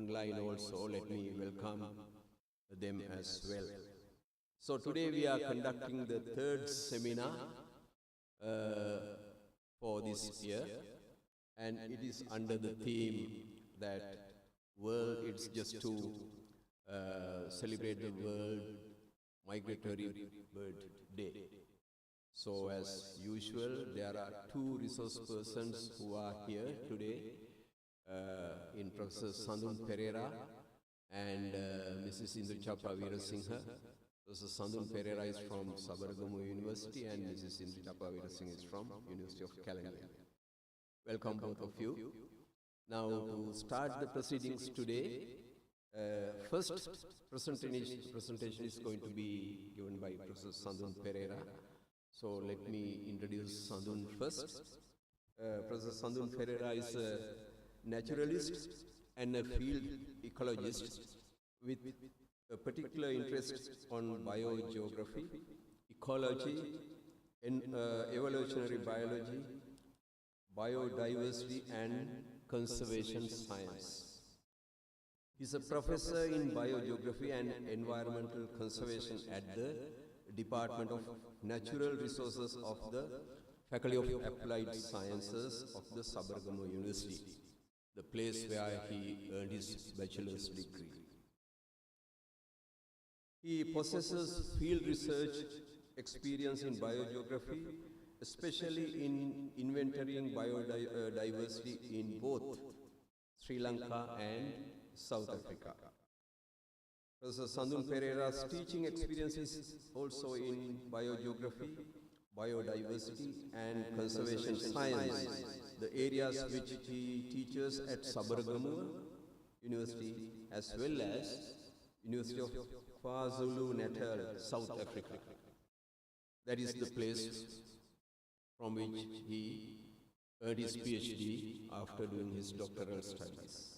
online also. Let me welcome them as well. So today we are conducting the third seminar for this year, and it is under the theme that it's just to celebrate the World Migratory Bird Day. So as usual, there are two resource persons who are here today, in Professor Sandun Perera and Mrs. Indrachapa Weerasingha. Professor Sandun Perera is from Sabaragamuwa University and Mrs. Indrachapa Weerasingha is from University of Kelaniya. Welcome both of you. Now to start the proceedings today, first presentation is going to be given by Professor Sandun Perera. So let me introduce Sandun first. Professor Sandun Perera is a naturalist and a field ecologist with a particular interest on biogeography, ecology, evolutionary biology, biodiversity and conservation science. He is a professor in biogeography and environmental conservation at the Department of Natural Resources of the Faculty of Applied Sciences of the Sabaragamuwa University, the place where he earned his bachelor's degree. He possesses field research experience in biogeography, especially in inventorying biodiversity in both Sri Lanka and South Africa. Professor Sandun Perera's teaching experience is also in biogeography, biodiversity and conservation science, the areas which he teaches at Sabaragamuwa University as well as University of KwaZulu-Natal, South Africa. That is the place from which he earned his PhD after doing his doctoral studies.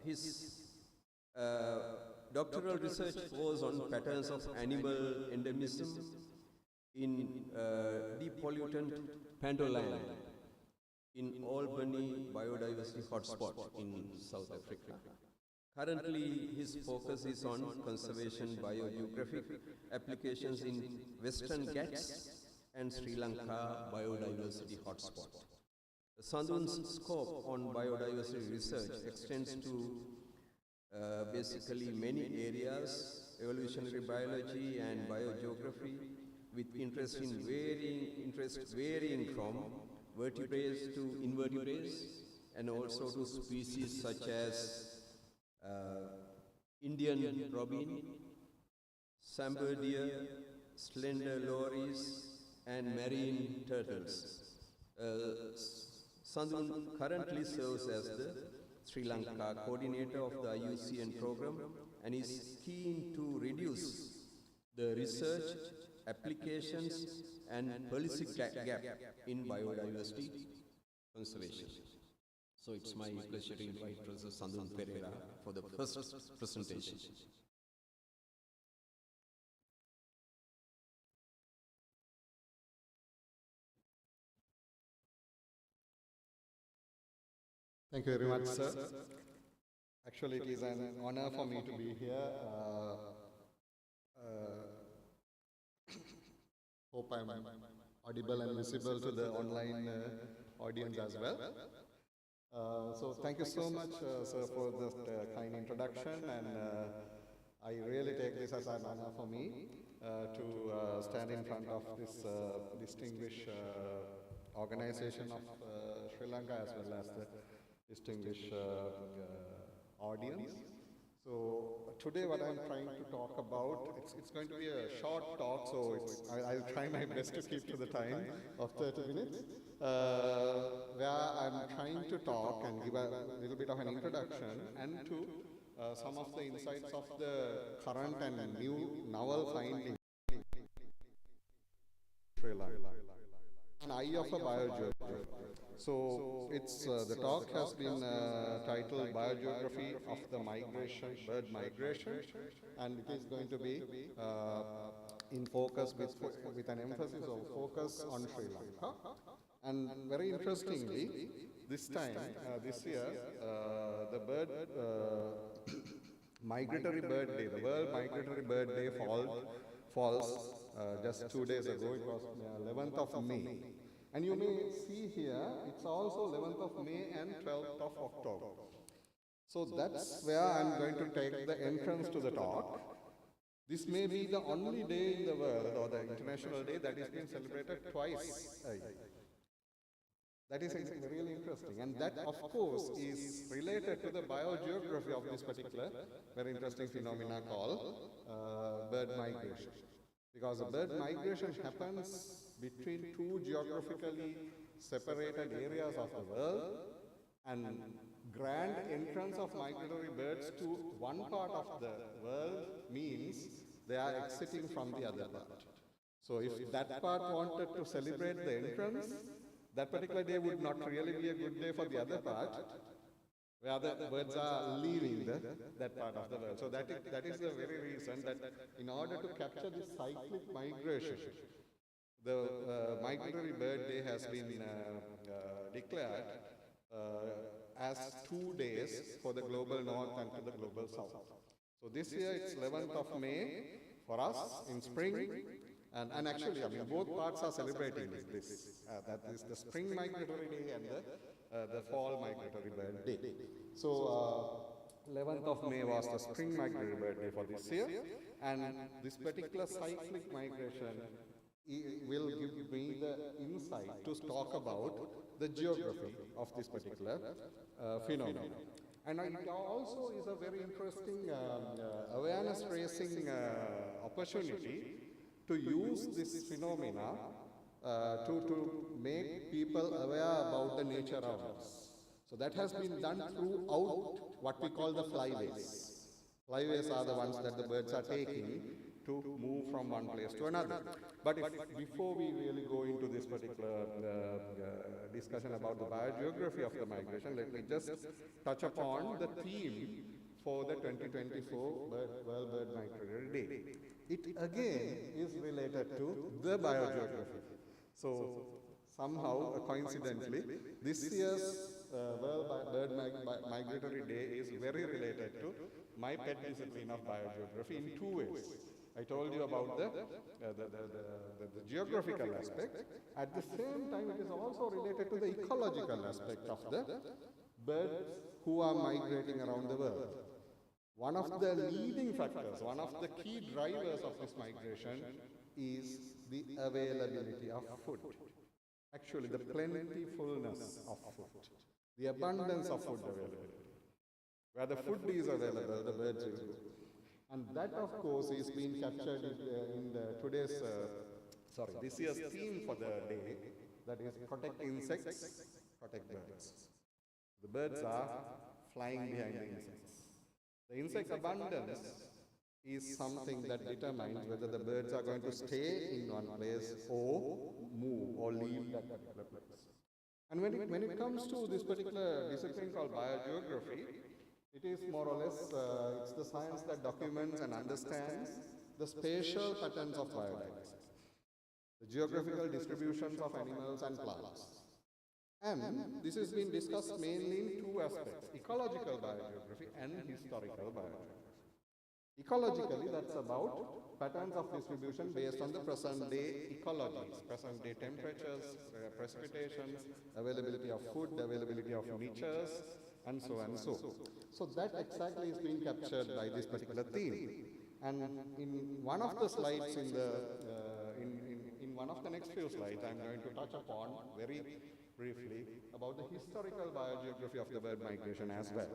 His doctoral research was on patterns of animal endemism in deep pollutant Pandoland in Albany biodiversity hotspot in South Africa. Currently, his focus is on conservation biogeographic applications in Western Ghats and Sri Lanka biodiversity hotspot. Sandun's scope on biodiversity research extends to basically many areas, evolutionary biology and biogeography, with interest varying from vertebrates to invertebrates, and also to species such as Indian robin, sambar deer, slender lories, and marine turtles. Sandun currently serves as the Sri Lanka coordinator of the IUCN program and is keen to reduce the research, applications, and policy gap in biodiversity conservation. So it's my pleasure to invite Professor Sandun Perera for the first presentation. Thank you very much, sir. Actually, it is an honor for me to be here. Hope I'm audible and visible to the online audience as well. So thank you so much, sir, for this kind introduction, and I really take this as an honor for me to stand in front of this distinguished organization of Sri Lanka as well as the distinguished audience. So today what I'm trying to talk about, it's going to be a short talk, so I'll try my best to keep to the time of 30 minutes, where I'm trying to talk and give a little bit of an introduction and to some of the insights of the current and new novel findings in Sri Lanka. An eye of a biogeography. So it's the talk has been titled Biogeography of the Bird Migration, and it is going to be in focus with an emphasis of focus on Sri Lanka. And very interestingly, this time, this year, the bird, Migratory Bird Day, the World Migratory Bird Day falls just 2 days ago. It was 11th of May. And you may see here, it's also 11th of May and 12th of October. So that's where I'm going to take the entrance to the talk. This may be the only day in the world, or the international day, that is being celebrated twice a year. That is really interesting, and that of course is related to the biogeography of this particular very interesting phenomena called bird migration. Because the bird migration happens between two geographically separated areas of the world, and grand entrance of migratory birds to one part of the world means they are exiting from the other part. So if that part wanted to celebrate the entrance, that particular day would not really be a good day for the other part, where the birds are leaving that part of the world. So that is the very reason that in order to capture this cyclic migration, the Migratory Bird Day has been declared as 2 days for the global north and to the global south. So this year it's 11th of May for us in spring, and actually, I mean, both parts are celebrating this. That is the Spring Migratory Day and the Fall Migratory Bird Day. So 11th of May was the Spring Migratory Bird Day for this year, and this particular cyclic migration will give me the insight to talk about the geography of this particular phenomenon. And it also is a very interesting awareness raising opportunity to use this phenomena to make people aware about the nature of us. So that has been done throughout what we call the flyways. Flyways are the ones that the birds are taking to move from one place to another. But before we really go into this particular discussion about the biogeography of the migration, let me just touch upon the theme for the 2024 World Bird Migratory Day. It again is related to the biogeography. So somehow, coincidentally, this year's World Bird Migratory Day is very related to my pet discipline of biogeography in 2 ways. I told you about the geographical aspect. At the same time, it is also related to the ecological aspect of the birds who are migrating around the world. One of the leading factors, one of the key drivers of this migration is the availability of food. Actually, the plentifulness of food, the abundance of food availability. Where the food is available, the birds will go. And that, of course, is being captured in this year's theme for the day, that is protect insects, protect birds. The birds are flying behind the insects. The insect abundance is something that determines whether the birds are going to stay in one place or move or leave that particular place. And when it comes to this particular discipline called biogeography, it is more or less, it's the science that documents and understands the spatial patterns of biodiversity, the geographical distributions of animals and plants. And this has been discussed mainly in 2 aspects, ecological biogeography and historical biogeography. Ecologically, that's about patterns of distribution based on the present day ecologies, present day temperatures, precipitations, availability of food, availability of niches, and so and so. So that exactly is being captured by this particular theme. And in one of the slides, in one of the next few slides, I'm going to touch upon very briefly about the historical biogeography of the bird migration as well.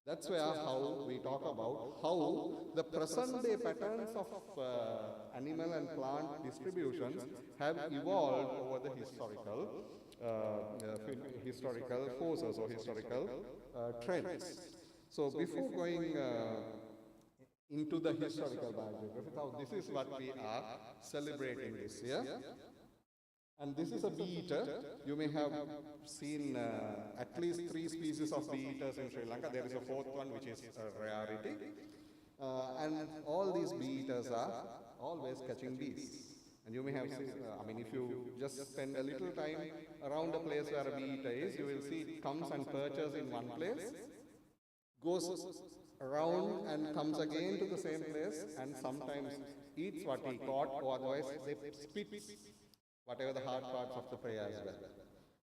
That's where how we talk about how the present day patterns of animal and plant distributions have evolved over the historical forces or historical trends. So before going into the historical biogeography, now this is what we are celebrating this year. And this is a bee-eater. You may have seen at least 3 species of bee-eaters in Sri Lanka. There is a 4th one which is a rarity. And all these bee-eaters are always catching bees. And you may have seen, if you just spend a little time around a place where a bee-eater is, you will see it comes and perches in one place, goes around and comes again to the same place, and sometimes eats what he caught, or otherwise they spits whatever the hard parts of the prey as well.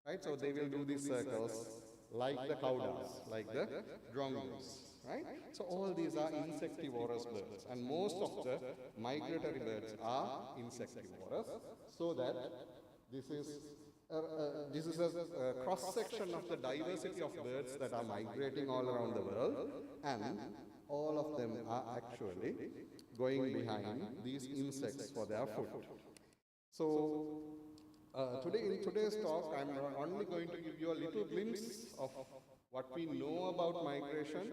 Right? So they will do these circles like the cow does, like the drongoos. Right? So all these are insectivorous birds, and most of the migratory birds are insectivorous, so that this is a cross-section of the diversity of birds that are migrating all around the world, and all of them are actually going behind these insects for their food. So in today's talk, I'm only going to give you a little glimpse of what we know about migration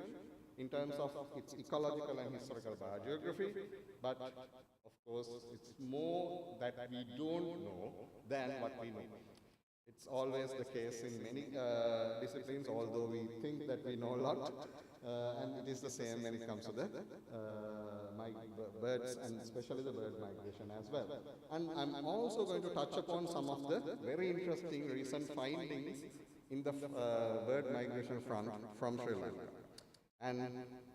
in terms of its ecological and historical biogeography, but of course it's more that we don't know than what we know. It's always the case in many disciplines, although we think that we know a lot, and it is the same when it comes to the birds, and especially the bird migration as well. And I'm also going to touch upon some of the very interesting recent findings in the bird migration front from Sri Lanka. And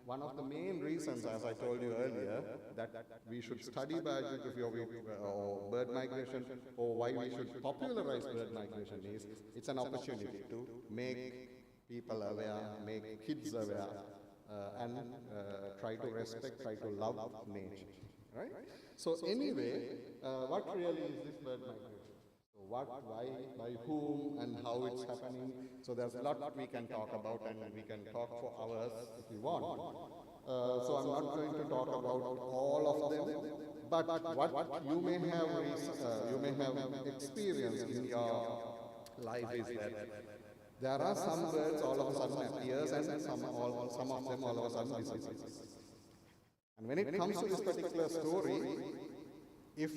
one of the main reasons, as I told you earlier, that we should study biogeography or bird migration, or why we should popularize bird migration, is it's an opportunity to make people aware, make kids aware, and try to respect, try to love nature. Right? So anyway, what really is this bird migration? So what, why, by whom, and how it's happening? So there's a lot we can talk about, and we can talk for hours if you want. So I'm not going to talk about all of them, but what you may have experienced in your life is that there are some birds all of a sudden appears, and some of them all of a sudden disappears. And when it comes to this particular story, if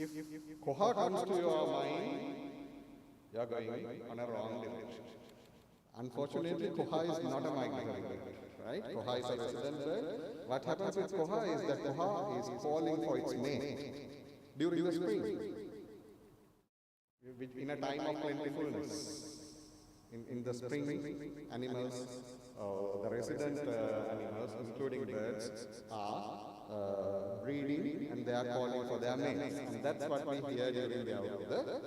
Koha comes to your mind, you are going on a wrong direction. Unfortunately, Koha is not a migratory bird, right? Koha is a resident bird. What happens with Koha is that Koha is calling for its mate during the spring, in a time of plentifulness. In the spring, animals, the resident animals, including birds, are breeding, and they are calling for their mates. And that's what we hear during the outdoor.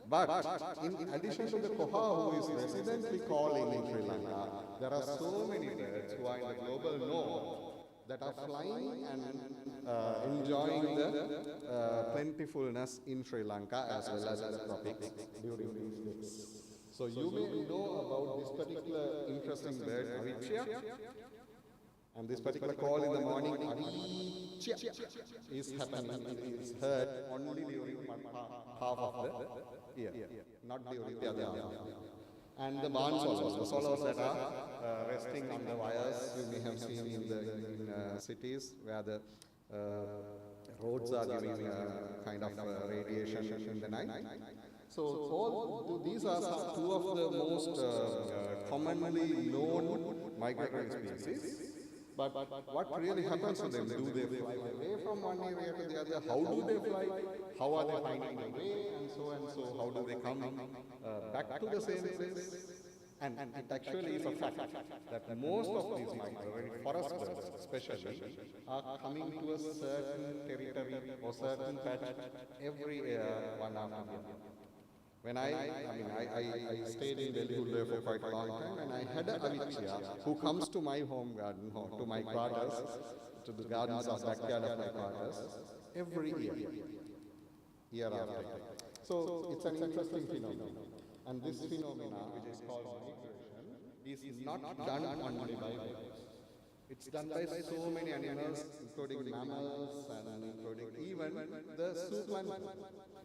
But in addition to the Koha, who is residently calling in Sri Lanka, there are so many birds who are in the global north that are flying and enjoying the plentifulness in Sri Lanka as well as the tropics during these days. So you may know about this particular interesting bird, Avichya, and this particular call in the morning, Avichya, is happening, is heard only during one half of the year, not during the other half. And the barn swallows, the swallows that are resting on the wires, you may have seen in cities where the roads are giving kind of radiation in the night. So these are two of the most commonly known migratory species. But what really happens to them? Do they fly away from one area to the other? How do they fly? How are they finding their way? And so, how do they come back to the same place? And it actually is a fact that most of these migratory forest birds, especially, are coming to a certain territory or certain patch every year, one after the other. When I stayed in Delhi for quite a long time, and I had a Avichya who comes to my home garden, to my quarters, to the gardens or backyard of my quarters, every year after year. So it's an interesting phenomenon. And this phenomenon, which is called migration, is not done only by birds. It's done by so many animals, including mammals and including even the zooplankton.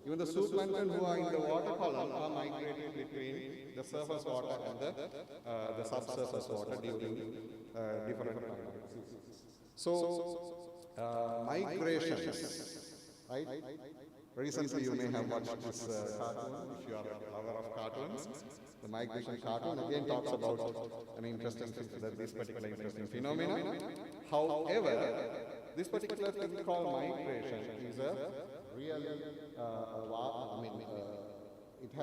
Even the zooplankton who are in the water column are migrating between the surface water and the subsurface water during different seasons. So, migrations, right? Recently you may have watched this cartoon, if you are a lover of cartoons. The migration cartoon again talks about this particular interesting phenomenon. However, this particular thing called migration is a really,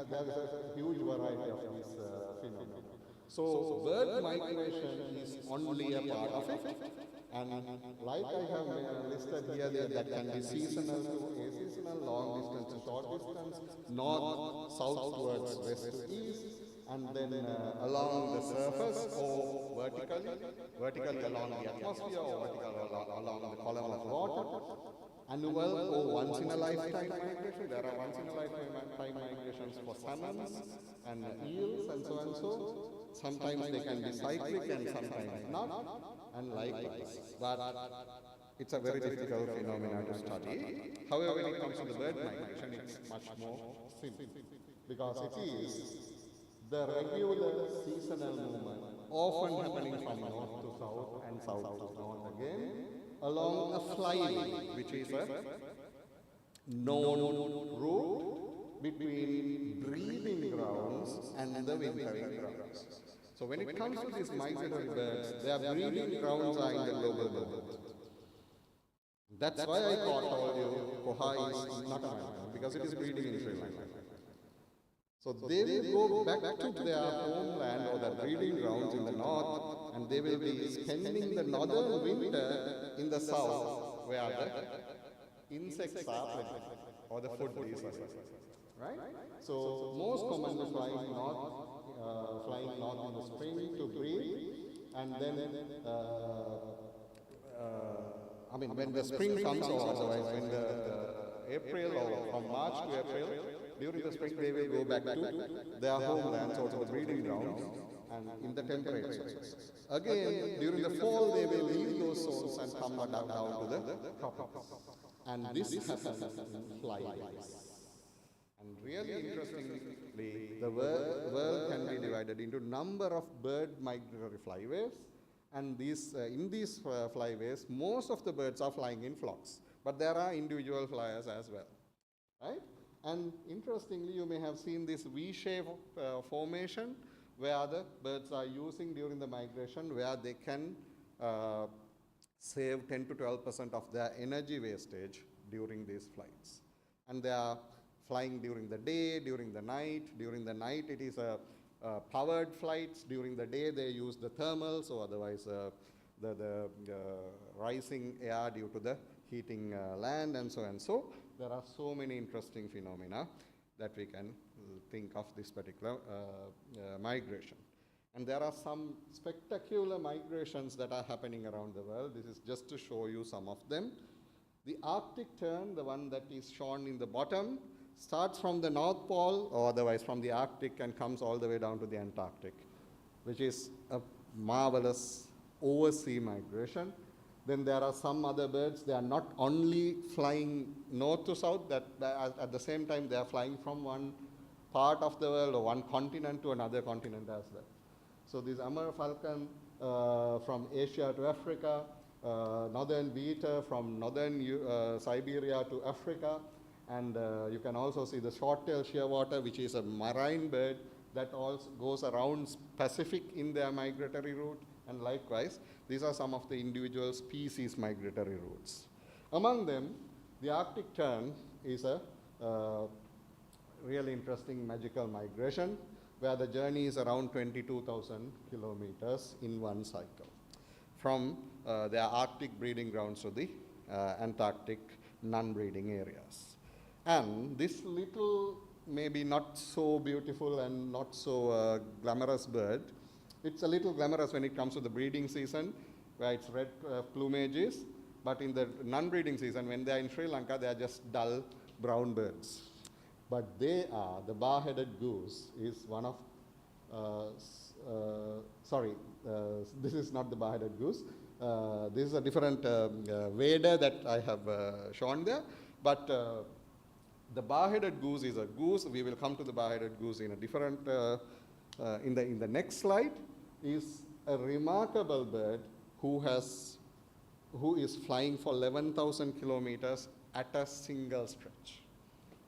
there is a huge variety of these phenomena. So bird migration is only a part of it, and like I have listed here, that can be seasonal to aseasonal, long distance to short distance, north, south towards west to east, and then along the surface or vertically along the atmosphere or vertically along the column of water. Annual or once in a lifetime migration. There are once in a lifetime migrations for salmons and eels and so and so. Sometimes they can be cyclic and sometimes not, and likewise. But it's a very difficult phenomenon to study. However, when it comes to the bird migration, it's much more simple because it is the regular seasonal movement, often happening from north to south and south to north again, along a flyway, which is a known route between breeding grounds and the wintering grounds. So when it comes to these migratory birds, their breeding grounds are in the global north. That's why I told you Koha is not a migrant, because it is breeding in Sri Lanka. So they will go back to their homeland or their breeding grounds in the north, and they will be spending the northern winter in the south, where the insects are plenty, or the food is, right? So most commonly flying north in the spring to breed, and then when the spring comes, or otherwise when the April or from March to April, during the spring they will go back to their homelands or to the breeding grounds and in the temperate zones. Again, during the fall they will leave those zones and come down to the tropics. And this happens in flyways. And really interestingly, the world can be divided into number of bird migratory flyways. And in these flyways, most of the birds are flying in flocks. But there are individual flyers as well, right? And interestingly, you may have seen this V-shaped formation where the birds are using during the migration, where they can save 10 to 12% of their energy wastage during these flights. And they are flying during the day, during the night. During the night, it is powered flights. During the day, they use the thermals, or otherwise the rising air due to the heating land, and so and so. There are so many interesting phenomena that we can think of this particular migration. And there are some spectacular migrations that are happening around the world. This is just to show you some of them. The Arctic tern, the one that is shown in the bottom, starts from the North Pole, or otherwise from the Arctic, and comes all the way down to the Antarctic, which is a marvelous overseas migration. Then there are some other birds. They are not only flying north to south, that at the same time they are flying from one part of the world or one continent to another continent as well. So this Amur falcon from Asia to Africa, northern beater from northern Siberia to Africa, and you can also see the short-tailed shearwater, which is a marine bird that also goes around Pacific in their migratory route, and likewise, these are some of the individual species migratory routes. Among them, the Arctic tern is a really interesting magical migration, where the journey is around 22,000 kilometers in one cycle, from their Arctic breeding grounds to the Antarctic non-breeding areas. And this little, maybe not so beautiful and not so glamorous bird, it's a little glamorous when it comes to the breeding season, where it's red plumages, but in the non-breeding season, when they are in Sri Lanka, they are just dull brown birds. But they are, the bar-headed goose is one of, this is not the bar-headed goose. This is a different vader that I have shown there, but the bar-headed goose is a goose. We will come to the bar-headed goose in a different, in the next slide, is a remarkable bird who is flying for 11,000 kilometers at a single stretch,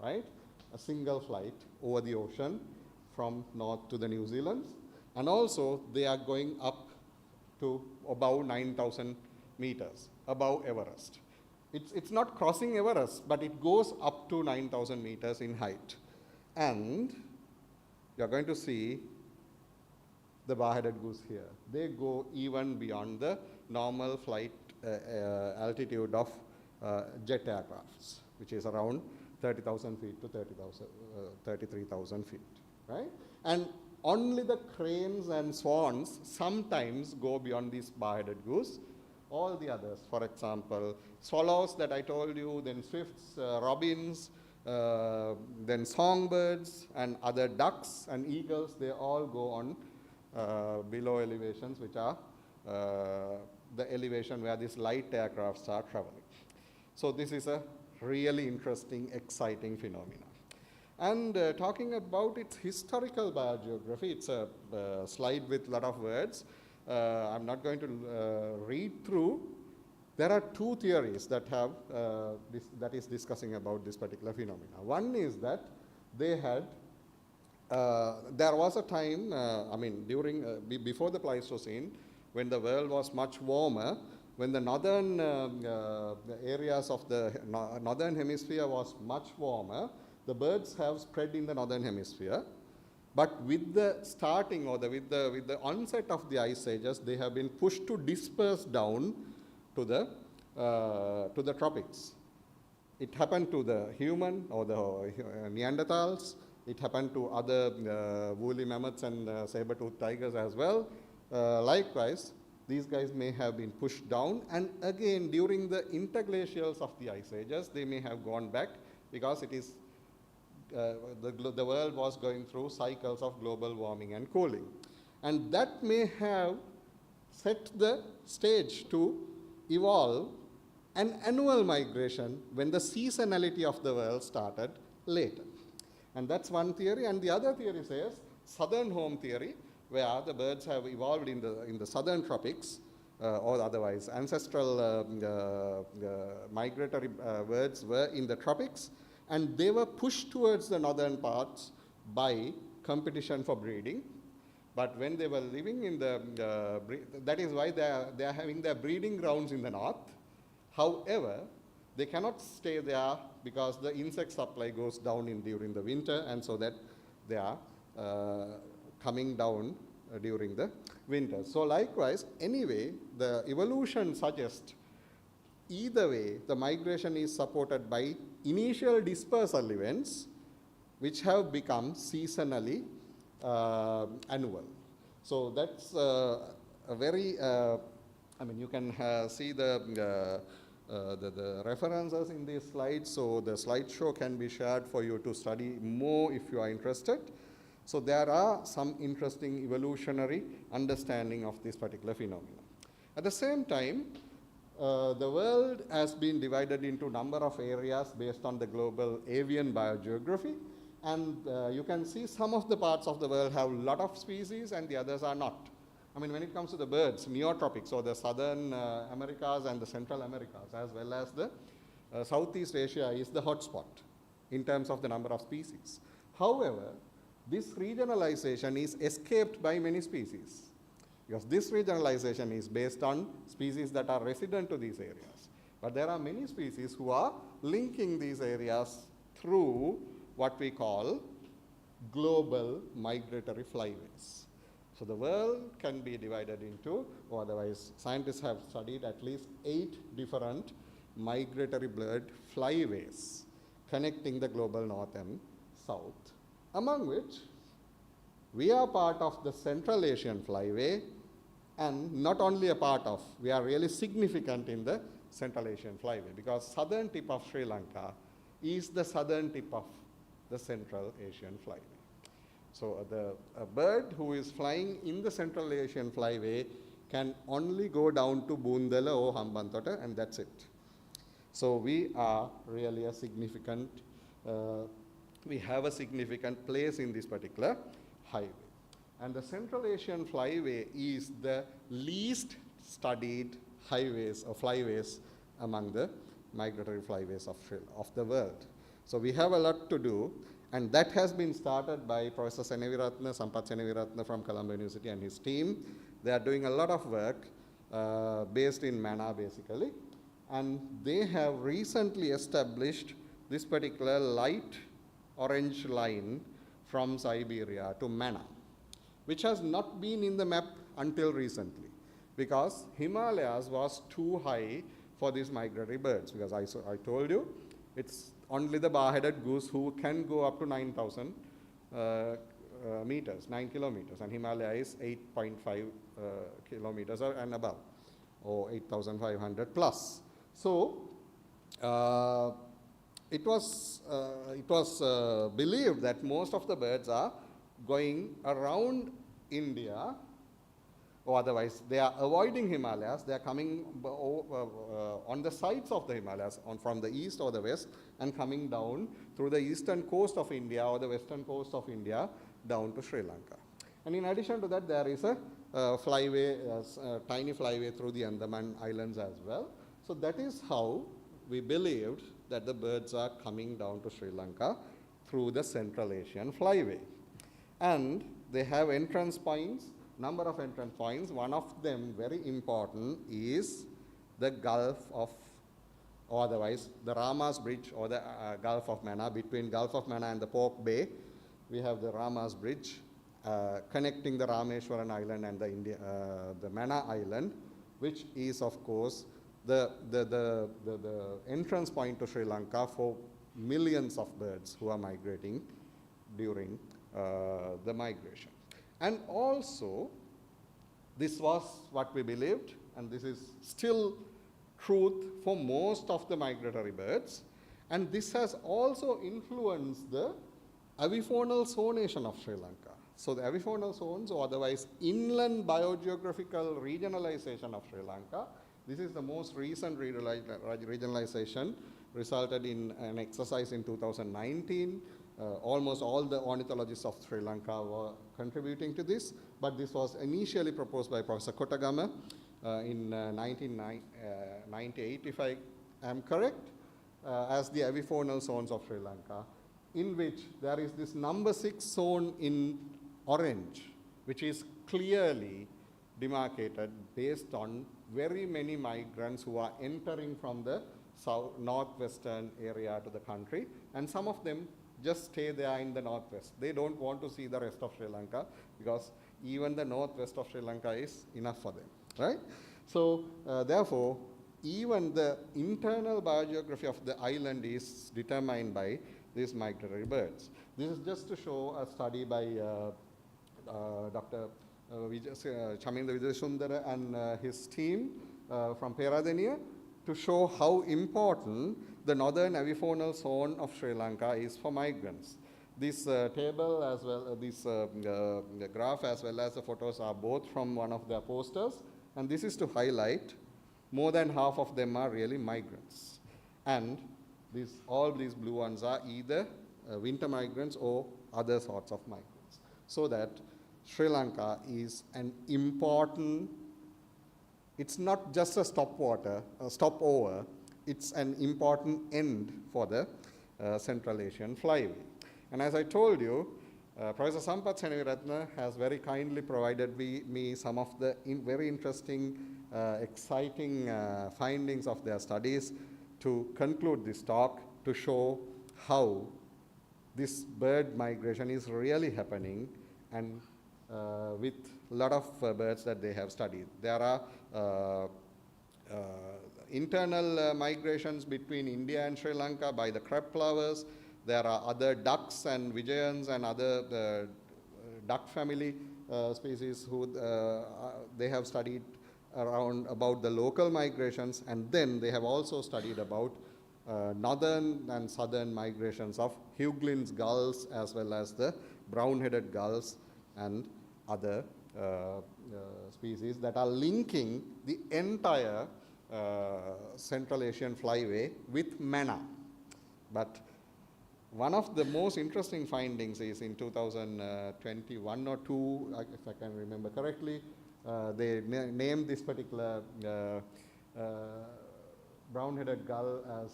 right? A single flight over the ocean from north to the New Zealand. And also they are going up to above 9,000 meters, above Everest. It's not crossing Everest, but it goes up to 9,000 meters in height. And you're going to see the bar-headed goose here. They go even beyond the normal flight altitude of jet aircrafts, which is around 30,000 feet to 33,000 feet, right? And only the cranes and swans sometimes go beyond this bar-headed goose. All the others, for example, swallows that I told you, then swifts, robins, then songbirds, and other ducks and eagles, they all go on below elevations, which are the elevation where these light aircrafts are traveling. So this is a really interesting, exciting phenomenon. And talking about its historical biogeography, it's a slide with a lot of words. I'm not going to read through. There are two theories that have that is discussing about this particular phenomena. One is that they had there was a time, I mean, during before the Pleistocene, when the world was much warmer, when the northern areas of the northern hemisphere was much warmer, the birds have spread in the northern hemisphere. But with the starting or with the onset of the ice ages, they have been pushed to disperse down to the tropics. It happened to the human or the Neanderthals. It happened to other woolly mammoths and saber-toothed tigers as well. Likewise, these guys may have been pushed down, and again during the interglacials of the ice ages, they may have gone back, because it is the world was going through cycles of global warming and cooling. And that may have set the stage to evolve an annual migration when the seasonality of the world started later. And that's one theory. And the other theory says southern home theory, where the birds have evolved in the southern tropics, or otherwise ancestral migratory birds were in the tropics, and they were pushed towards the northern parts by competition for breeding. But when they were living in that is why they are having their breeding grounds in the north. However, they cannot stay there because the insect supply goes down during the winter, and so that they are coming down during the winter. So likewise, anyway, the evolution suggests either way, the migration is supported by initial dispersal events, which have become seasonally annual. So that's a very, I mean, you can see the references in these slides, so the slideshow can be shared for you to study more if you are interested. So there are some interesting evolutionary understanding of this particular phenomenon. At the same time, the world has been divided into a number of areas based on the global avian biogeography, and you can see some of the parts of the world have a lot of species and the others are not. I mean, when it comes to the birds, neotropics, or the southern Americas and the Central Americas, as well as the Southeast Asia is the hotspot in terms of the number of species. However, this regionalization is escaped by many species, because this regionalization is based on species that are resident to these areas. But there are many species who are linking these areas through what we call global migratory flyways. So the world can be divided into, or otherwise scientists have studied at least 8 different migratory bird flyways connecting the global north and south, among which we are part of the Central Asian flyway, and not only a part of, we are really significant in the Central Asian flyway, because southern tip of Sri Lanka is the southern tip of the Central Asian flyway. So a bird who is flying in the Central Asian flyway can only go down to Boondala or Hambantota, and that's it. So we are really a significant, we have a significant place in this particular highway. And the Central Asian flyway is the least studied highways or flyways among the migratory flyways of the world. So we have a lot to do, and that has been started by Professor Sampath Seneviratne from Colombo University and his team. They are doing a lot of work based in Mana, basically. and they have recently established this particular light orange line from Siberia to Mana, which has not been in the map until recently, because Himalayas was too high for these migratory birds, because I told you it's only the bar-headed goose who can go up to 9,000 meters, 9 kilometers, and Himalaya is 8.5 kilometers and above, or 8,500 plus. So it was believed that most of the birds are going around India, or otherwise they are avoiding Himalayas. They are coming on the sides of the Himalayas, from the east or the west, and coming down through the eastern coast of India or the western coast of India down to Sri Lanka. And in addition to that, there is a flyway, tiny flyway through the Andaman Islands as well. So that is how we believed that the birds are coming down to Sri Lanka through the Central Asian flyway. And they have entrance points, number of entrance points. One of them, very important, is the Gulf of, or otherwise the Rama's Bridge, or the Gulf of Mannar. Between Gulf of Mannar and the Pork Bay, we have the Rama's Bridge connecting the Rameshwaran Island and the Mannar Island, which is, of course, the entrance point to Sri Lanka for millions of birds who are migrating during the migration. And also, this was what we believed, and this is still truth for most of the migratory birds, and this has also influenced the avifaunal zonation of Sri Lanka. So the avifaunal zones, or otherwise inland biogeographical regionalization of Sri Lanka, this is the most recent regionalization, resulted in an exercise in 2019. Almost all the ornithologists of Sri Lanka were contributing to this, but this was initially proposed by Professor Kotagama in 1998, if I am correct, as the avifaunal zones of Sri Lanka, in which there is this number 6 zone in orange, which is clearly demarcated based on very many migrants who are entering from the northwestern area to the country, and some of them just stay there in the northwest. They don't want to see the rest of Sri Lanka, because even the northwest of Sri Lanka is enough for them, right? So therefore, even the internal biogeography of the island is determined by these migratory birds. This is just to show a study by Dr. Chamindra Vijayasundara and his team from Peradeniya, to show how important the northern avifaunal zone of Sri Lanka is for migrants. This table as well, this graph as well as the photos are both from one of their posters, and this is to highlight more than half of them are really migrants. And all these blue ones are either winter migrants or other sorts of migrants. So that Sri Lanka is an important, it's not just a stopover, it's an important end for the Central Asian flyway. And as I told you, Professor Sampath Seneviratne has very kindly provided me some of the very interesting, exciting findings of their studies to conclude this talk, to show how this bird migration is really happening, and with a lot of birds that they have studied. There are internal migrations between India and Sri Lanka by the crab plovers. There are other ducks and Vijayans and other duck family species who they have studied around about the local migrations, and then they have also studied about northern and southern migrations of Huglin's gulls as well as the brown-headed gulls and other species that are linking the entire Central Asian flyway with Mannar. But one of the most interesting findings is in 2021 or 2, if I can remember correctly, they named this particular brown-headed gull as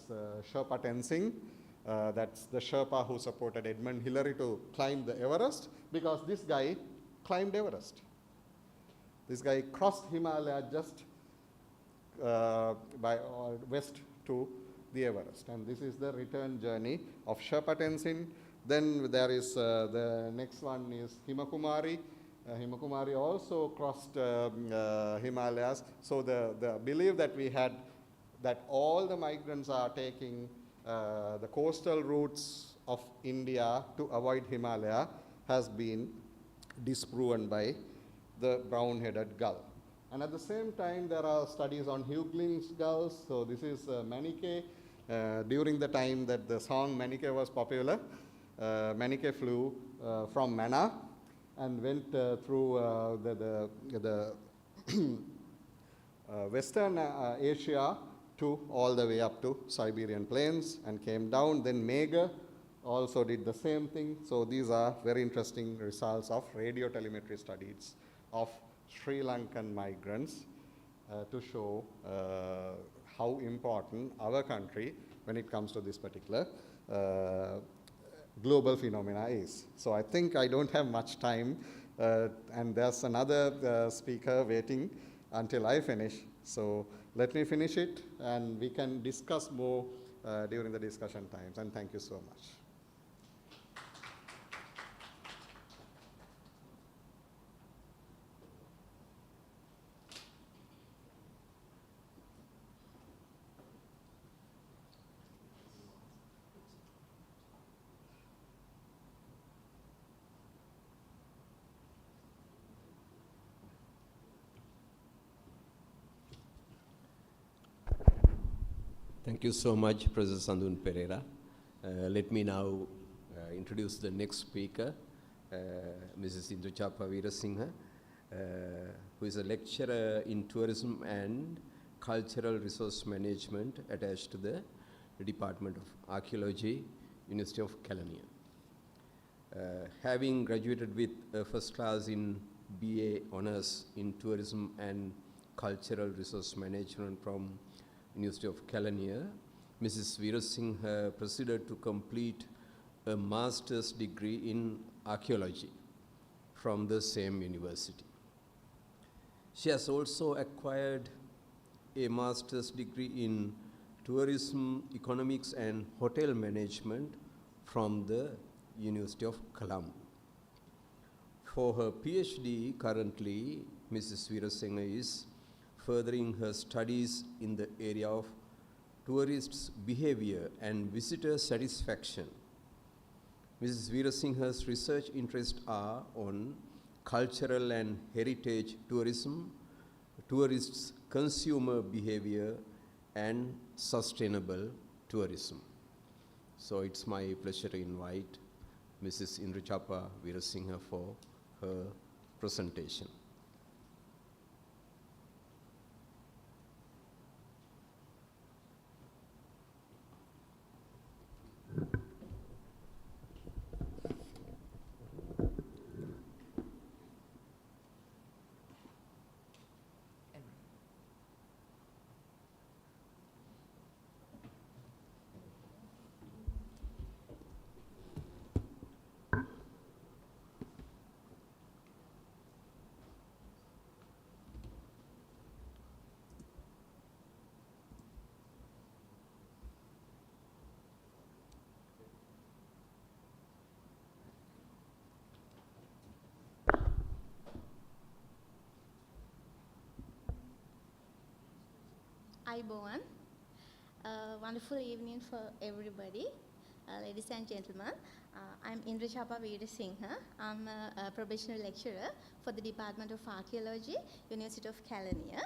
Sherpa Tenzing. That's the Sherpa who supported Edmund Hillary to climb the Everest, because this guy climbed Everest. This guy crossed Himalaya just west to the Everest. And this is the return journey of Sherpa Tenzin. Then there is the next one is Himakumari. Himakumari also crossed Himalayas. So the belief that we had that all the migrants are taking the coastal routes of India to avoid Himalaya has been disproven by the brown-headed gull. And at the same time, there are studies on Hughlin's gulls. So this is Manike. During the time that the song Manike was popular, Manike flew from Manna and went through the Western Asia to all the way up to Siberian plains and came down. Then Mega also did the same thing. So these are very interesting results of radio telemetry studies of Sri Lankan migrants to show how important our country when it comes to this particular global phenomena is. So I think I don't have much time and there's another speaker waiting until I finish. So let me finish it and we can discuss more during the discussion times, and thank you so much. Thank you so much, Professor Sandun Perera. Let me now introduce the next speaker, Mrs. Indrachapa Weerasingha, who is a lecturer in tourism and cultural resource management attached to the Department of Archaeology, University of Kelaniya. Having graduated with a first class in BA Honours in Tourism and Cultural Resource Management from University of Kelaniya, Mrs. Weerasingha proceeded to complete a master's degree in archaeology from the same university. She has also acquired a master's degree in tourism, economics and hotel management from the University of Colombo. For her PhD, currently, Mrs. Weerasingha is furthering her studies in the area of tourists' behavior and visitor satisfaction. Mrs. Weerasingha's research interests are on cultural and heritage tourism, tourists' consumer behavior, and sustainable tourism. So it's my pleasure to invite Mrs. Indrachapa Weerasingha for her presentation. Ayubowan. Wonderful evening for everybody. Ladies and gentlemen, I'm Indrachapa Weerasingha. I'm a probationary lecturer for the Department of Archaeology, University of Kelaniya.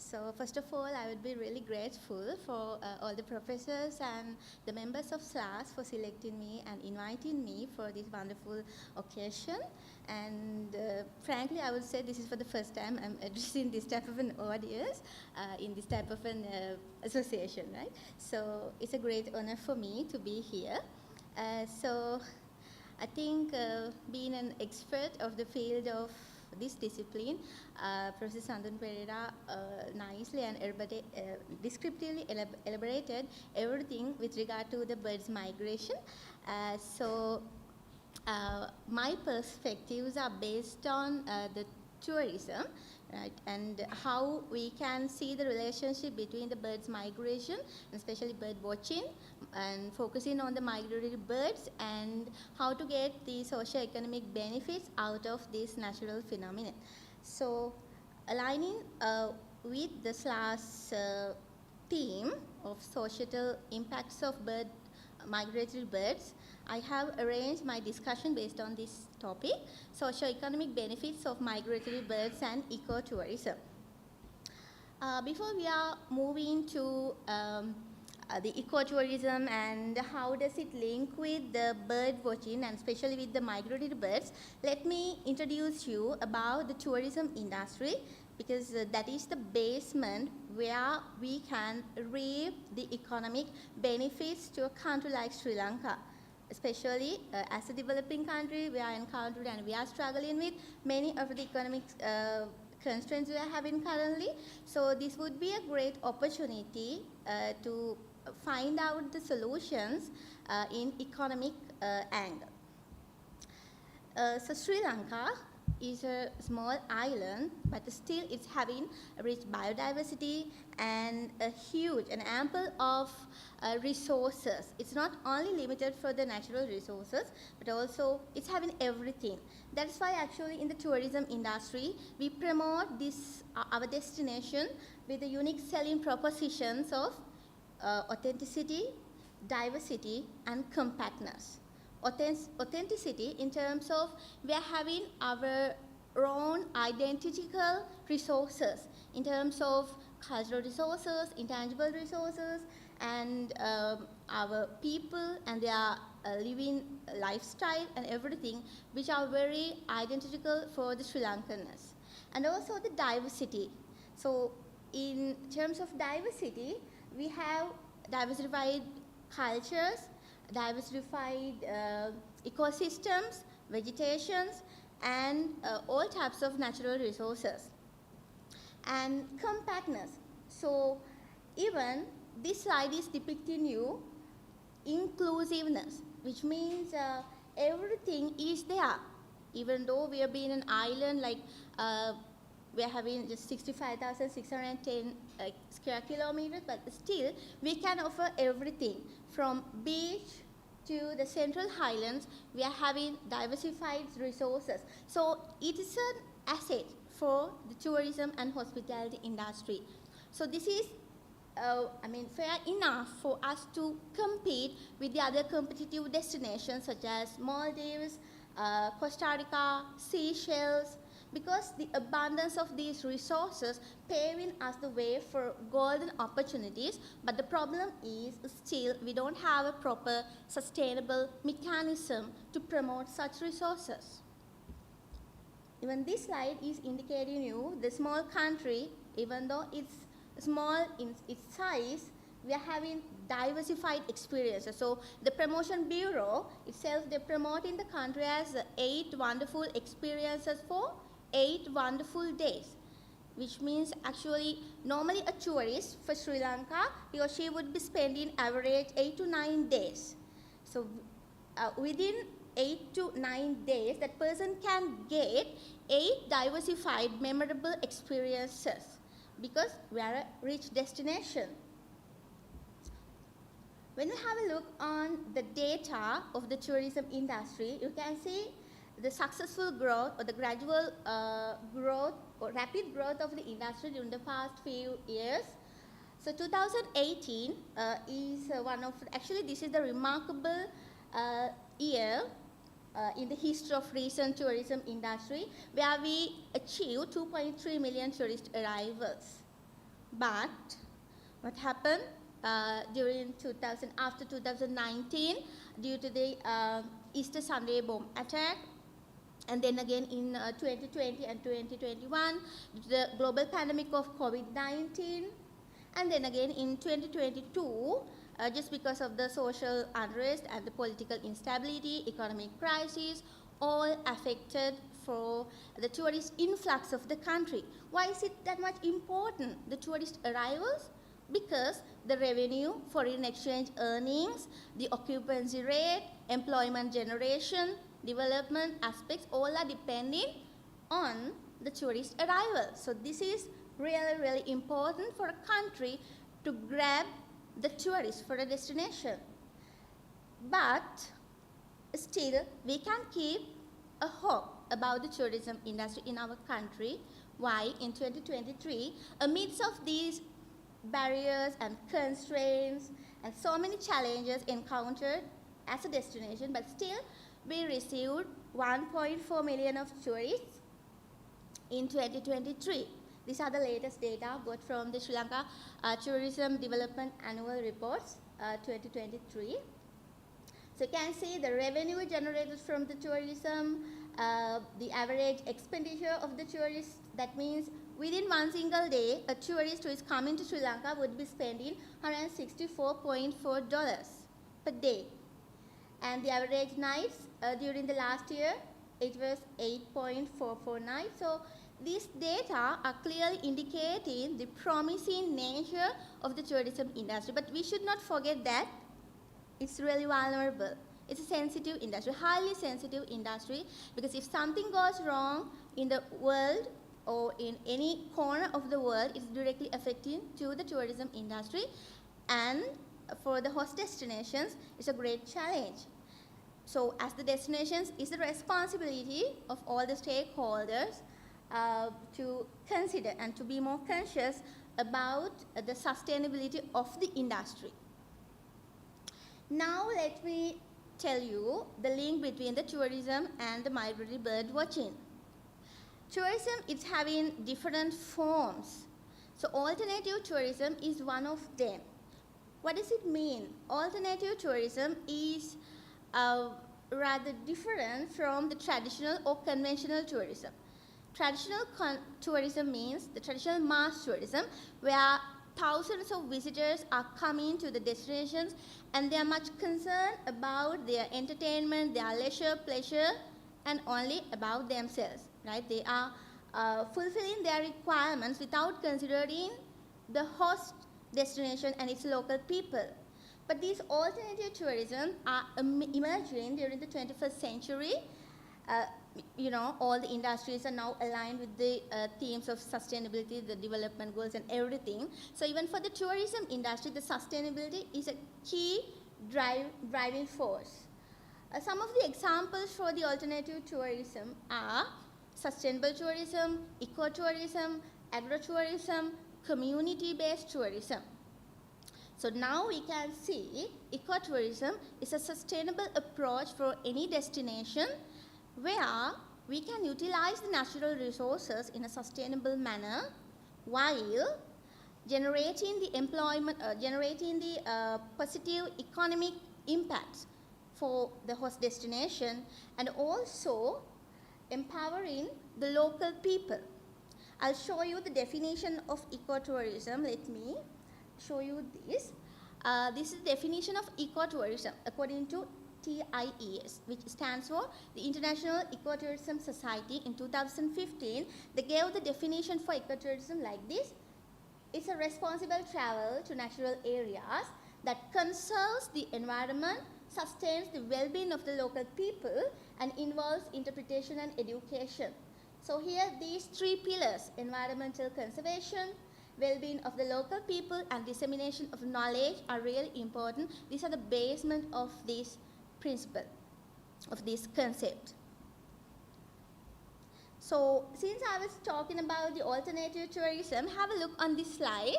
So first of all, I would be really grateful for all the professors and the members of SLAAS for selecting me and inviting me for this wonderful occasion. And frankly, I would say this is for the first time I'm addressing this type of an audience in this type of an association, right? So it's a great honor for me to be here. So I think being an expert of the field of this discipline, Professor Sandun Perera nicely and descriptively elaborated everything with regard to the birds' migration. My perspectives are based on the tourism, right? And how we can see the relationship between the birds' migration, especially bird watching, and focusing on the migratory birds, and how to get the socio-economic benefits out of this natural phenomenon. So, aligning with the SLAAS theme of societal impacts of migratory birds, I have arranged my discussion based on this topic, socio-economic benefits of migratory birds and ecotourism. Before we are moving to the ecotourism and how does it link with the bird watching and especially with the migratory birds, let me introduce you about the tourism industry, because that is the basement where we can reap the economic benefits to a country like Sri Lanka. Especially as a developing country, we are encountered and we are struggling with many of the economic constraints we are having currently. So this would be a great opportunity to find out the solutions in economic angle. So Sri Lanka is a small island, but still it's having a rich biodiversity and a huge and ample of resources. It's not only limited for the natural resources, but also it's having everything. That's why actually in the tourism industry, we promote this our destination with the unique selling propositions of authenticity, diversity, and compactness. Authenticity in terms of we are having our own identical resources in terms of cultural resources, intangible resources, and our people and their living lifestyle and everything, which are very identical for the Sri Lankanness. And also the diversity. So in terms of diversity, we have diversified cultures, diversified ecosystems, vegetations, and all types of natural resources. And compactness. So even this slide is depicting you inclusiveness, which means everything is there. Even though we are being an island, like we are having just 65,610 square kilometers, but still we can offer everything from beach to the central highlands. We are having diversified resources. So it is an asset for the tourism and hospitality industry. So this is fair enough for us to compete with the other competitive destinations such as Maldives, Costa Rica, Seychelles, because the abundance of these resources paving us the way for golden opportunities. But the problem is still we don't have a proper sustainable mechanism to promote such resources. Even this slide is indicating you the small country, even though it's small in its size, we are having diversified experiences. So the Promotion Bureau itself, they're promoting the country as 8 wonderful experiences for 8 wonderful days, which means actually normally a tourist for Sri Lanka, he or she would be spending average 8 to 9 days. So within 8 to 9 days, that person can get 8 diversified memorable experiences, because we are a rich destination. When we have a look on the data of the tourism industry, you can see the successful growth or the gradual growth or rapid growth of the industry during the past few years. So 2018 is one of, actually this is the remarkable year in the history of recent tourism industry, where we achieved 2.3 million tourist arrivals. But what happened after 2019, due to the Easter Sunday bomb attack, and then again in 2020 and 2021, the global pandemic of COVID-19, and then again in 2022, just because of the social unrest and the political instability, economic crisis, all affected for the tourist influx of the country. Why is it that much important, the tourist arrivals? Because the revenue, foreign exchange earnings, the occupancy rate, employment generation, development aspects, all are depending on the tourist arrival. So this is really, really important for a country to grab the tourists for a destination. But still, we can keep a hope about the tourism industry in our country. Why? In 2023, amidst of these barriers and constraints and so many challenges encountered as a destination, but still we received 1.4 million of tourists in 2023. These are the latest data got from the Sri Lanka Tourism Development Annual Reports 2023. So you can see the revenue generated from the tourism, the average expenditure of the tourists. That means within one single day, a tourist who is coming to Sri Lanka would be spending $164.4 per day. And the average nights during the last year, it was 8.44 nights. So these data are clearly indicating the promising nature of the tourism industry. But we should not forget that it's really vulnerable. It's a sensitive industry, highly sensitive industry, because if something goes wrong in the world or in any corner of the world, it's directly affecting to the tourism industry. And for the host destinations, it's a great challenge. So as the destinations, it's the responsibility of all the stakeholders to consider and to be more conscious about the sustainability of the industry. Now let me tell you the link between the tourism and the migratory bird watching. Tourism is having different forms. So alternative tourism is one of them. What does it mean? Alternative tourism is rather different from the traditional or conventional tourism. Traditional tourism means the traditional mass tourism, where thousands of visitors are coming to the destinations and they are much concerned about their entertainment, their leisure, pleasure, and only about themselves, right? They are fulfilling their requirements without considering the host destination and its local people. But these alternative tourism are emerging during the 21st century. All the industries are now aligned with the themes of sustainability, the development goals and everything. So even for the tourism industry, the sustainability is a key driving force. Some of the examples for the alternative tourism are sustainable tourism, ecotourism, agritourism, community-based tourism. So now we can see ecotourism is a sustainable approach for any destination where we can utilize the natural resources in a sustainable manner while generating the employment, positive economic impacts for the host destination and also empowering the local people. I'll show you the definition of ecotourism. Let me show you this. This is the definition of ecotourism according to TIES, which stands for the International Ecotourism Society. In 2015, they gave the definition for ecotourism like this. It's a responsible travel to natural areas that conserves the environment, sustains the well-being of the local people, and involves interpretation and education. So here, these three pillars, environmental conservation, well-being of the local people, and dissemination of knowledge are really important. These are the basement of this principle, of this concept. So since I was talking about the alternative tourism, have a look on this slide,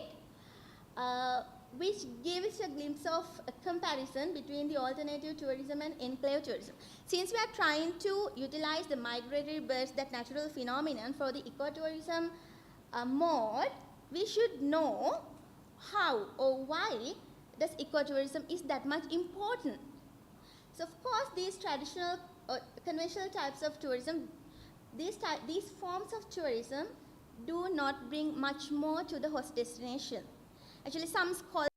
which gives a glimpse of a comparison between the alternative tourism and enclave tourism. Since we are trying to utilize the migratory birds, that natural phenomenon, for the ecotourism mode, we should know how or why this ecotourism is that much important. So of course, these traditional or conventional types of tourism, these forms of tourism do not bring much more to the host destination. Actually, some scholars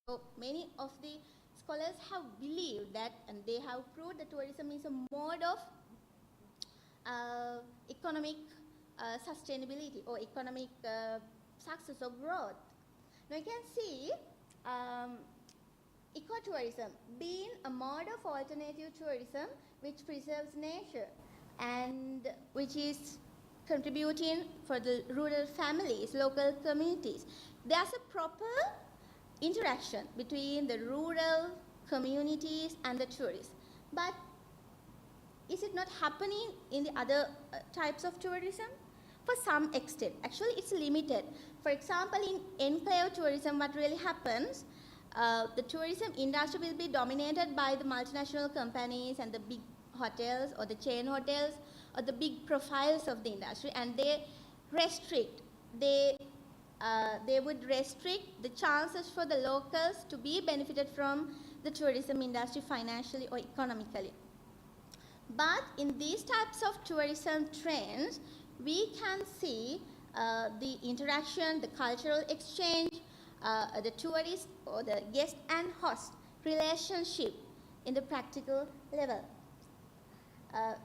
So many of the scholars have believed that, and they have proved that tourism is a mode of economic sustainability or economic success or growth. Now you can see ecotourism being a mode of alternative tourism which preserves nature and which is contributing for the rural families, local communities. There's a proper interaction between the rural communities and the tourists. But is it not happening in the other types of tourism? For some extent. Actually, it's limited. For example, in enclave tourism, what really happens, the tourism industry will be dominated by the multinational companies and the big hotels or the chain hotels or the big profiles of the industry, and they restrict, they would restrict the chances for the locals to be benefited from the tourism industry financially or economically. But in these types of tourism trends, we can see the interaction, the cultural exchange, the tourist or the guest and host relationship in the practical level.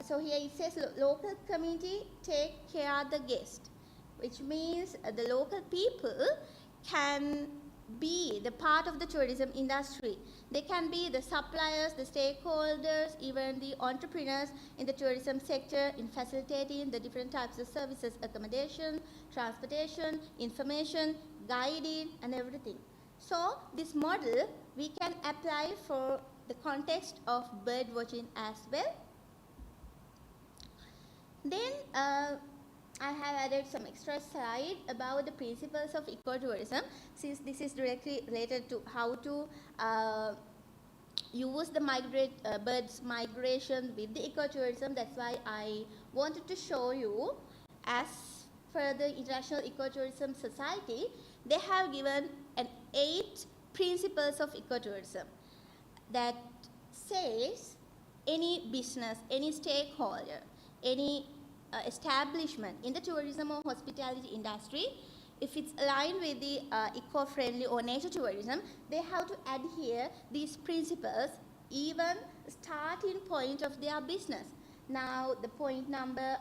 So here it says local community take care of the guest, which means the local people can be the part of the tourism industry. They can be the suppliers, the stakeholders, even the entrepreneurs in the tourism sector in facilitating the different types of services, accommodation, transportation, information, guiding, and everything. So this model we can apply for the context of bird watching as well. Then I have added some extra slide about the principles of ecotourism, since this is directly related to how to use the birds migration with the ecotourism. That's why I wanted to show you, as for the International Ecotourism Society, they have given 8 principles of ecotourism that says any business, any stakeholder, any establishment in the tourism or hospitality industry, if it's aligned with the eco-friendly or nature tourism, they have to adhere these principles even starting point of their business. Now the point number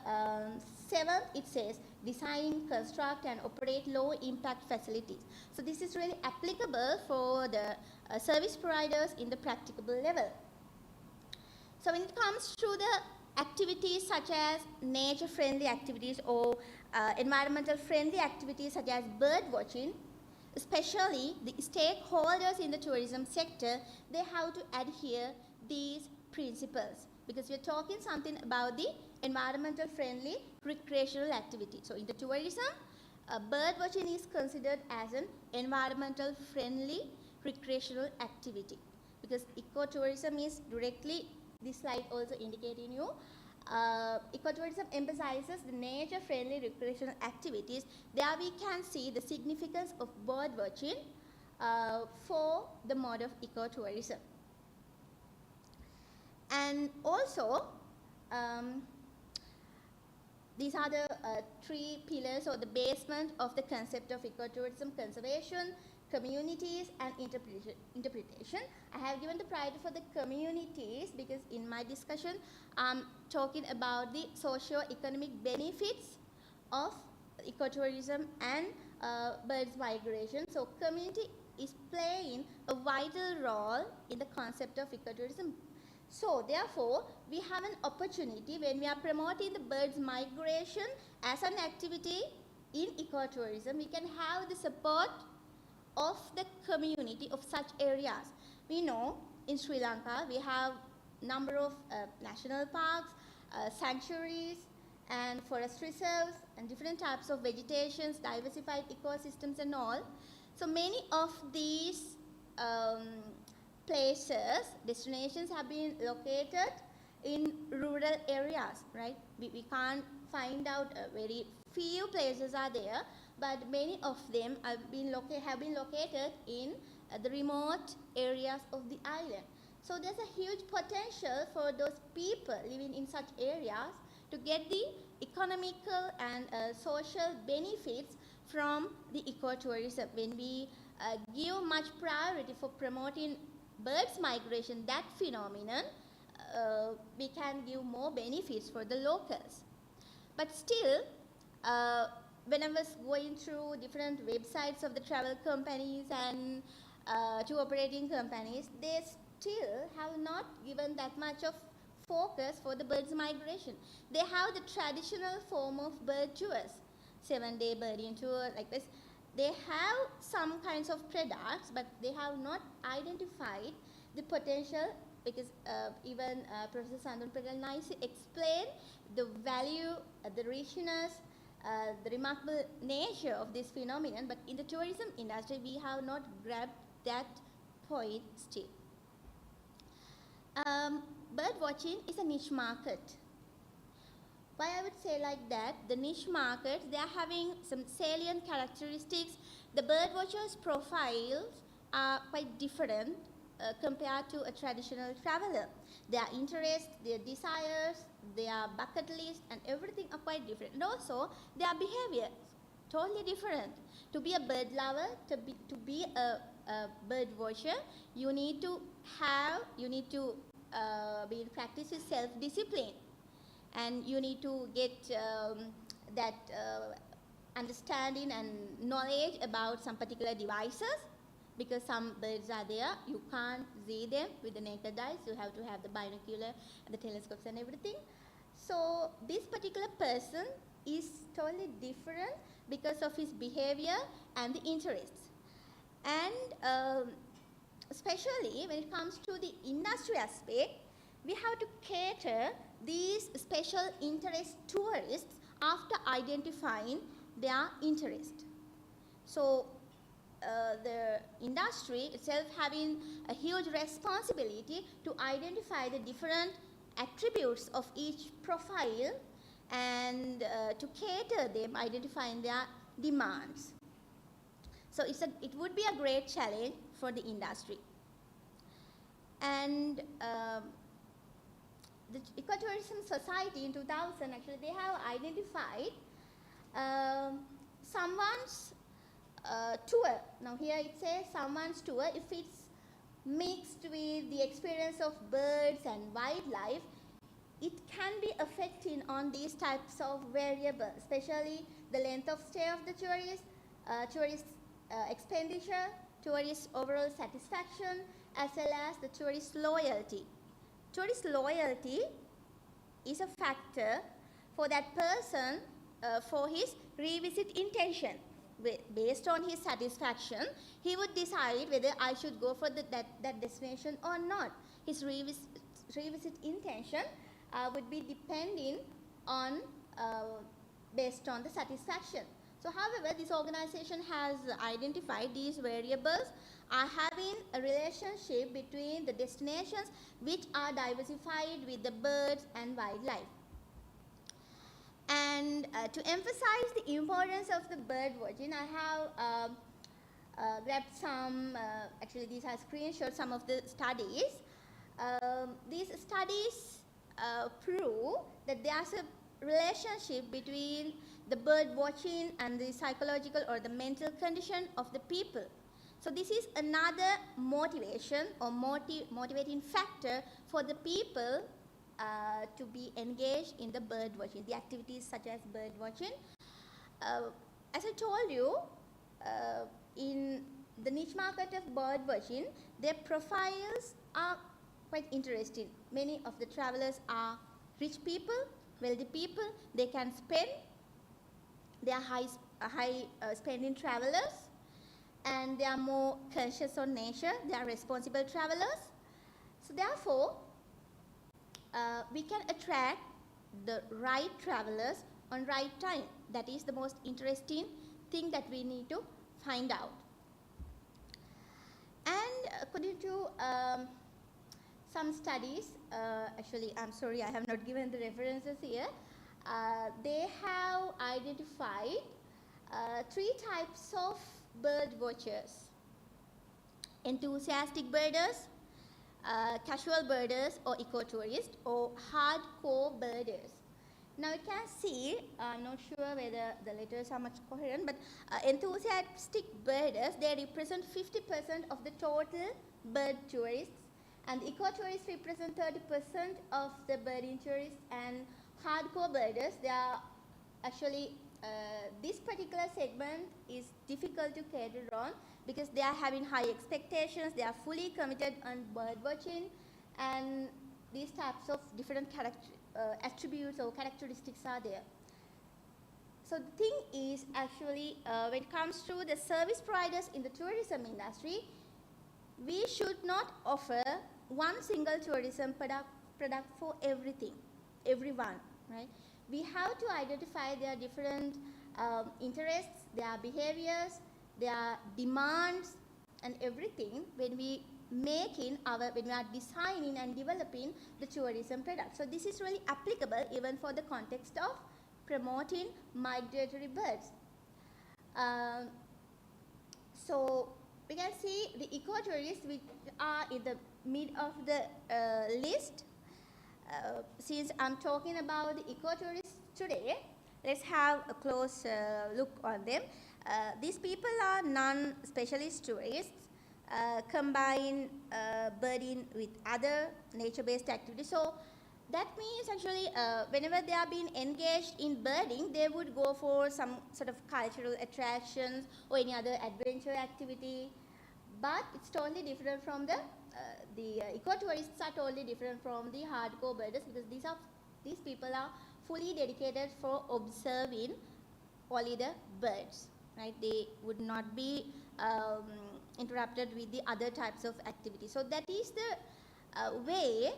7, it says design, construct and operate low impact facilities. So this is really applicable for the service providers in the practicable level. So when it comes to the activities such as nature-friendly activities or environmental friendly activities such as bird watching, especially the stakeholders in the tourism sector, they have to adhere these principles, because we're talking something about the environmental friendly recreational activity. So in the tourism, bird watching is considered as an environmental friendly recreational activity, because ecotourism is directly, this slide also indicating you, ecotourism emphasizes the nature-friendly recreational activities. There we can see the significance of bird watching for the mode of ecotourism. And also, these are the 3 pillars or the basement of the concept of ecotourism: conservation, communities and interpretation. I have given the priority for the communities because in my discussion I'm talking about the socio-economic benefits of ecotourism and birds migration. So community is playing a vital role in the concept of ecotourism. So therefore we have an opportunity when we are promoting the birds migration as an activity in ecotourism, we can have the support of the community of such areas. We know in Sri Lanka we have number of national parks, sanctuaries and forest reserves and different types of vegetations, diversified ecosystems and all. So many of these places, destinations have been located in rural areas, right? We can't find out very few places are there, but many of them have been located in the remote areas of the island. So there's a huge potential for those people living in such areas to get the economical and social benefits from the ecotourism when we give much priority for promoting birds migration, that phenomenon, we can give more benefits for the locals. But still, when I was going through different websites of the travel companies and tour operating companies, they still have not given that much of focus for the birds migration. They have the traditional form of bird tours, 7-day birding tour like this. They have some kinds of products, but they have not identified the potential, because even Professor Sandun Perera nicely explained the value, the richness, the remarkable nature of this phenomenon, but in the tourism industry we have not grabbed that point still. Bird watching is a niche market. Why I would say like that? The niche markets, they are having some salient characteristics. The bird watchers' profiles are quite different compared to a traditional traveler. Their interests, their desires, their bucket list and everything are quite different. And also their behavior, totally different. To be a bird lover, to be a bird watcher, you need to be in practice with self-discipline. And you need to get that understanding and knowledge about some particular devices, because some birds are there, you can't see them with the naked eyes, you have to have the binocular and the telescopes and everything. So this particular person is totally different because of his behavior and the interests. And especially when it comes to the industry aspect, we have to cater these special interest tourists after identifying their interest. So the industry itself having a huge responsibility to identify the different attributes of each profile and to cater them, identifying their demands. So it would be a great challenge for the industry. And the Ecotourism Society in 2000, actually, they have identified someone's tour. Now here it says someone's tour, if it's mixed with the experience of birds and wildlife, it can be affecting on these types of variables, especially the length of stay of the tourist, expenditure, tourist overall satisfaction, as well as the tourist loyalty. Tourist loyalty is a factor for that person for his revisit intention. Based on his satisfaction, he would decide whether I should go for that destination or not. His revisit intention would be depending on, based on the satisfaction. So however, this organization has identified these variables are having a relationship between the destinations which are diversified with the birds and wildlife. And to emphasize the importance of the bird watching, I have grabbed some, actually these are screenshots, some of the studies. These studies prove that there's a relationship between the bird watching and the psychological or the mental condition of the people. So this is another motivation or motivating factor for the people to be engaged in the bird watching, the activities such as bird watching. As I told you, in the niche market of bird watching, their profiles are quite interesting. Many of the travelers are rich people, wealthy people. They can spend. They are high spending travelers, and they are more conscious on nature. They are responsible travelers. So therefore, we can attract the right travelers on right time. That is the most interesting thing that we need to find out. And according to some studies, actually I'm sorry I have not given the references here, they have identified 3 types of bird watchers: enthusiastic birders, casual birders or ecotourists, or hardcore birders. Now you can see, I'm not sure whether the letters are much coherent, but enthusiastic birders, they represent 50% of the total bird tourists, and ecotourists represent 30% of the birding tourists, and hardcore birders, they are actually, this particular segment is difficult to cater on because they are having high expectations, they are fully committed on bird watching, and these types of different attributes or characteristics are there. So the thing is actually, when it comes to the service providers in the tourism industry, we should not offer one single tourism product for everyone, right? We have to identify their different interests, their behaviors, their demands, and everything when we when we are designing and developing the tourism product. So this is really applicable even for the context of promoting migratory birds. So we can see the ecotourists which are in the mid of the list. Since I'm talking about the ecotourists today, let's have a close look on them. These people are non-specialist tourists, combine birding with other nature-based activities. So that means actually whenever they are being engaged in birding, they would go for some sort of cultural attractions or any other adventure activity. But it's totally different from the ecotourists are totally different from the hardcore birders, because these people are fully dedicated for observing only the birds, right? They would not be interrupted with the other types of activities. So that is the way,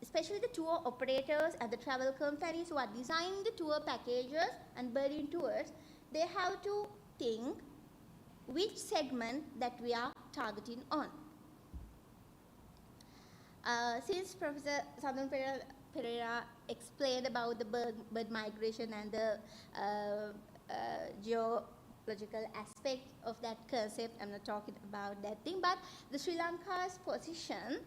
especially the tour operators and the travel companies who are designing the tour packages and birding tours, they have to think which segment that we are targeting on. Since Professor Sandun Perera explained about the bird migration and the geological aspect of that concept, I'm not talking about that thing, but the Sri Lanka's position,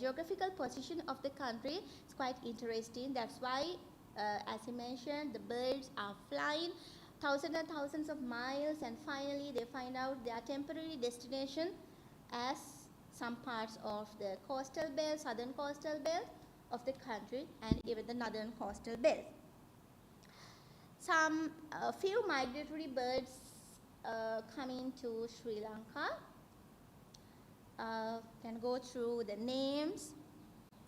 geographical position of the country is quite interesting. That's why, as he mentioned, the birds are flying thousands and thousands of miles, and finally they find out their temporary destination as some parts of the coastal belt, southern coastal belt of the country, and even the northern coastal belt. Some few migratory birds coming to Sri Lanka. Can go through the names.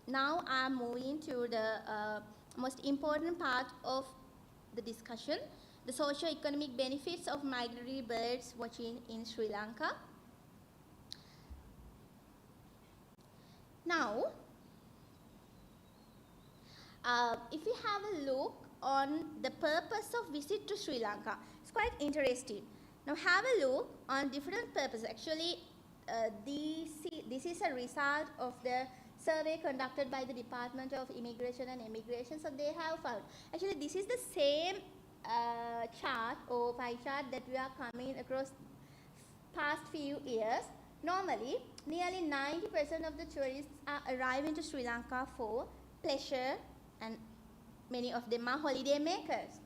Now I'm moving to the most important part of the discussion, the socio-economic benefits of migratory birds watching in Sri Lanka. Now, if we have a look on the purpose of visit to Sri Lanka, it's quite interesting. Now have a look on different purposes. Actually, this is a result of the survey conducted by the Department of Immigration and Immigration. So they have found, actually this is the same chart or pie chart that we are coming across past few years. Normally, nearly 90% of the tourists are arriving to Sri Lanka for pleasure, and many of them are holiday makers.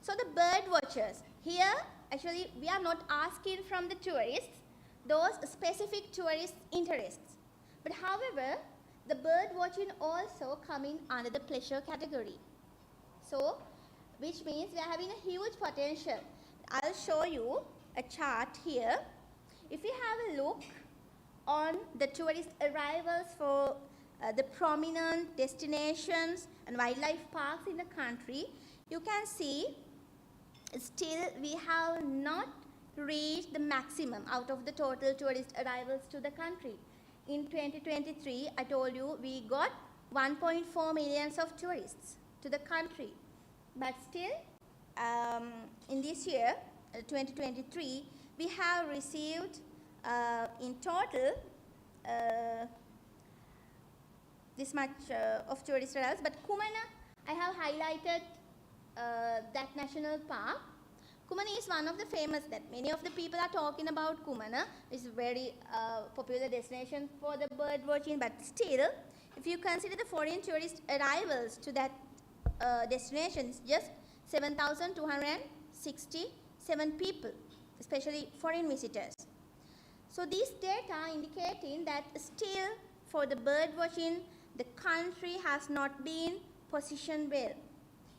So the bird watchers, here actually we are not asking from the tourists those specific tourist interests. But however, the bird watching also coming under the pleasure category. So, which means we are having a huge potential. I'll show you a chart here. If we have a look on the tourist arrivals for the prominent destinations and wildlife parks in the country, you can see still we have not reached the maximum out of the total tourist arrivals to the country. In 2023, I told you we got 1.4 million of tourists to the country. But still, in this year, 2023, we have received in total this much of tourist arrivals. But Kumana, I have highlighted that national park. Kumana is one of the famous that many of the people are talking about. Kumana is a very popular destination for the bird watching, but still, if you consider the foreign tourist arrivals to that destinations, just 7,267 people, especially foreign visitors. So these data indicating that still for the bird watching, the country has not been positioned well.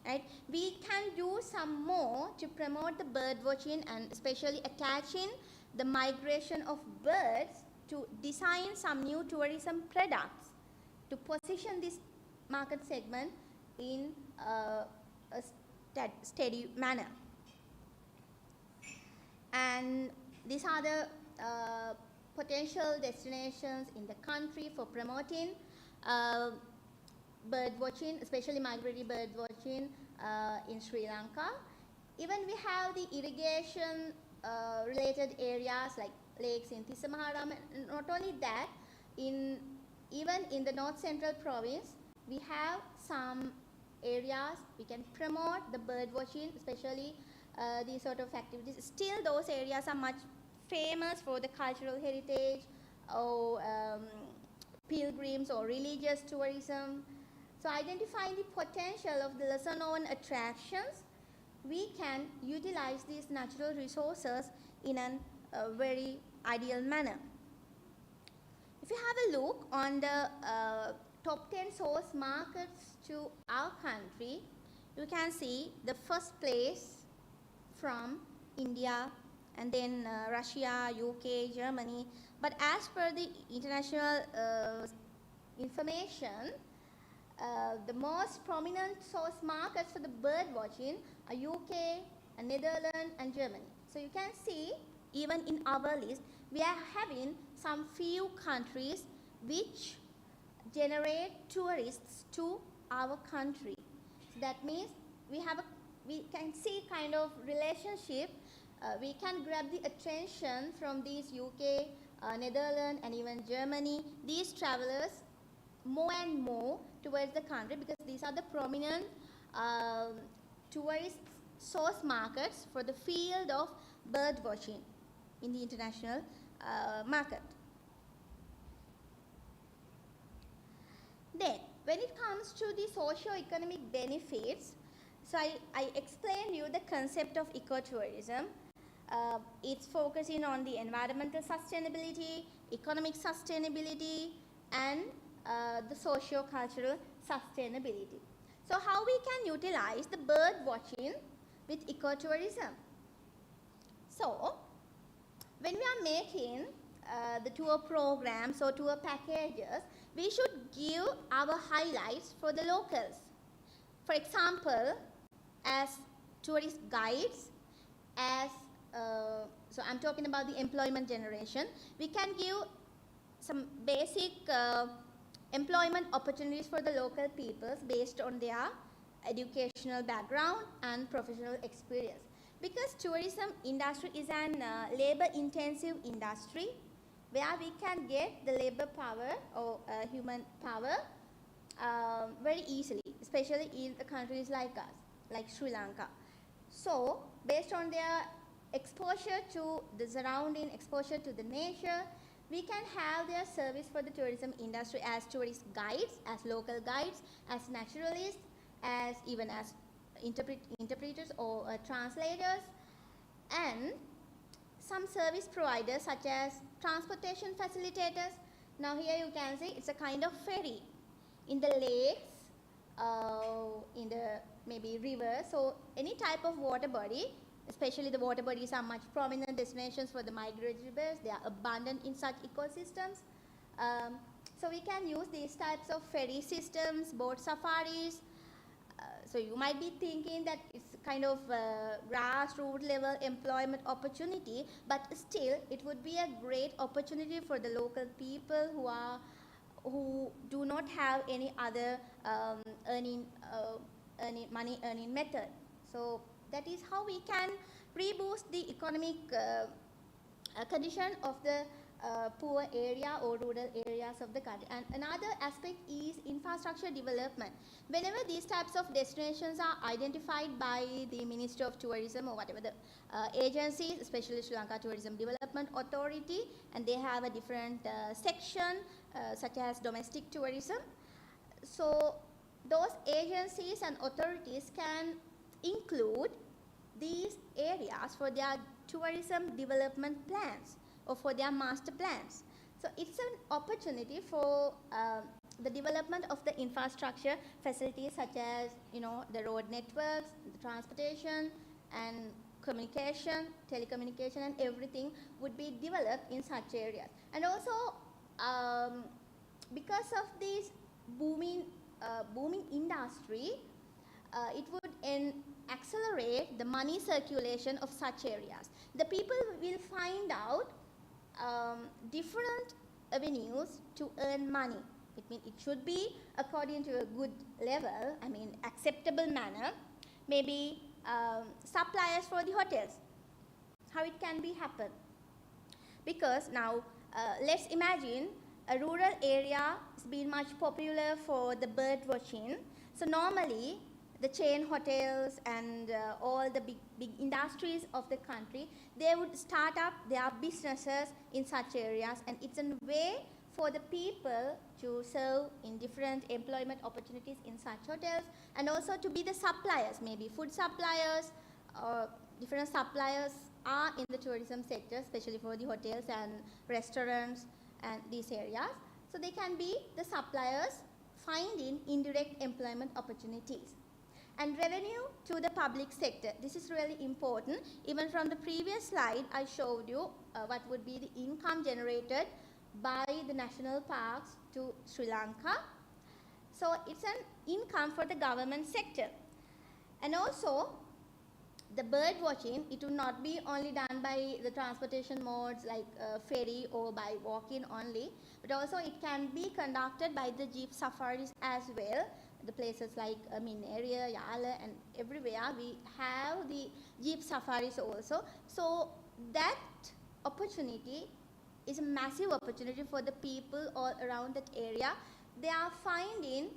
Right? We can do some more to promote the bird watching and especially attaching the migration of birds to design some new tourism products to position this market segment in a steady manner. And these are the potential destinations in the country for promoting bird watching, especially migratory bird watching in Sri Lanka. Even we have the irrigation related areas like lakes in Tisamaharam. And not only that, even in the North Central province, we have some areas we can promote the bird watching, especially these sort of activities. Still, those areas are much famous for the cultural heritage or pilgrims or religious tourism. So identifying the potential of the lesser known attractions, we can utilize these natural resources in a very ideal manner. If you have a look on the top 10 source markets to our country, you can see the first place from India, and then Russia, UK, Germany. But as per the international information, the most prominent source markets for the bird watching are UK, and Netherlands, and Germany. So you can see, even in our list, we are having some few countries which generate tourists to our country. So that means we can see kind of relationship. We can grab the attention from these UK, Netherlands, and even Germany. These travelers more and more towards the country because these are the prominent tourist source markets for the field of bird watching in the international market. Then, when it comes to the socio-economic benefits, so I explained you the concept of ecotourism. It's focusing on the environmental sustainability, economic sustainability, and the socio-cultural sustainability. So how we can utilize the bird watching with ecotourism? So when we are making the tour programs or tour packages, we should give our highlights for the locals. For example, as tourist guides, so I'm talking about the employment generation, we can give some basic employment opportunities for the local peoples based on their educational background and professional experience. Because tourism industry is an labor-intensive industry where we can get the labor power or human power very easily, especially in the countries like us, like Sri Lanka. So, based on their exposure to the surrounding, exposure to the nature, we can have their service for the tourism industry as tourist guides, as local guides, as naturalists, as even as interpreters or translators, and some service providers such as transportation facilitators. Now here you can see it's a kind of ferry in the lakes, in the maybe rivers, so any type of water body. Especially the water bodies are much prominent destinations for the migratory birds. They are abundant in such ecosystems. So we can use these types of ferry systems, boat safaris. So you might be thinking that it's kind of grassroots level employment opportunity, but still it would be a great opportunity for the local people who do not have any other money earning method. So that is how we can reboost the economic condition of the poor area or rural areas of the country. And another aspect is infrastructure development. Whenever these types of destinations are identified by the Ministry of Tourism or whatever the agencies, especially Sri Lanka Tourism Development Authority, and they have a different section such as domestic tourism. So those agencies and authorities can include these areas for their tourism development plans or for their master plans. So it's an opportunity for the development of the infrastructure facilities such as, the road networks, the transportation and communication, telecommunication and everything would be developed in such areas. And also because of this booming industry, it would accelerate the money circulation of such areas. The people will find out different avenues to earn money. It should be according to a good level, acceptable manner. Maybe suppliers for the hotels, how it can be happen. Because now let's imagine a rural area has been much popular for the bird watching. So normally the chain hotels and all the big industries of the country, they would start up their businesses in such areas, and it's a way for the people to serve in different employment opportunities in such hotels, and also to be the suppliers, maybe food suppliers or different suppliers are in the tourism sector, especially for the hotels and restaurants and these areas. So they can be the suppliers finding indirect employment opportunities. And revenue to the public sector. This is really important. Even from the previous slide, I showed you what would be the income generated by the national parks to Sri Lanka. So it's an income for the government sector. And also, the bird watching, it will not be only done by the transportation modes like ferry or by walking only, but also it can be conducted by the jeep safaris as well. The places like Minaria, Yala and everywhere we have the jeep safaris also. So that opportunity is a massive opportunity for the people all around that area. They are finding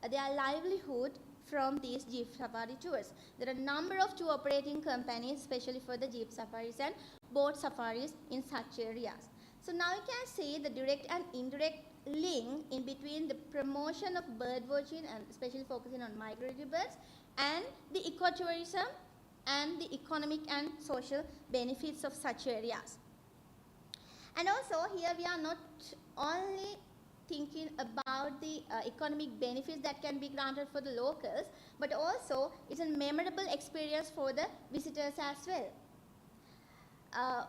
their livelihood from these jeep safari tours. There are a number of tour operating companies, especially for the jeep safaris and boat safaris in such areas. So now you can see the direct and indirect link in between the promotion of bird watching and especially focusing on migratory birds and the ecotourism and the economic and social benefits of such areas. And also here we are not only thinking about the economic benefits that can be granted for the locals, but also it's a memorable experience for the visitors as well.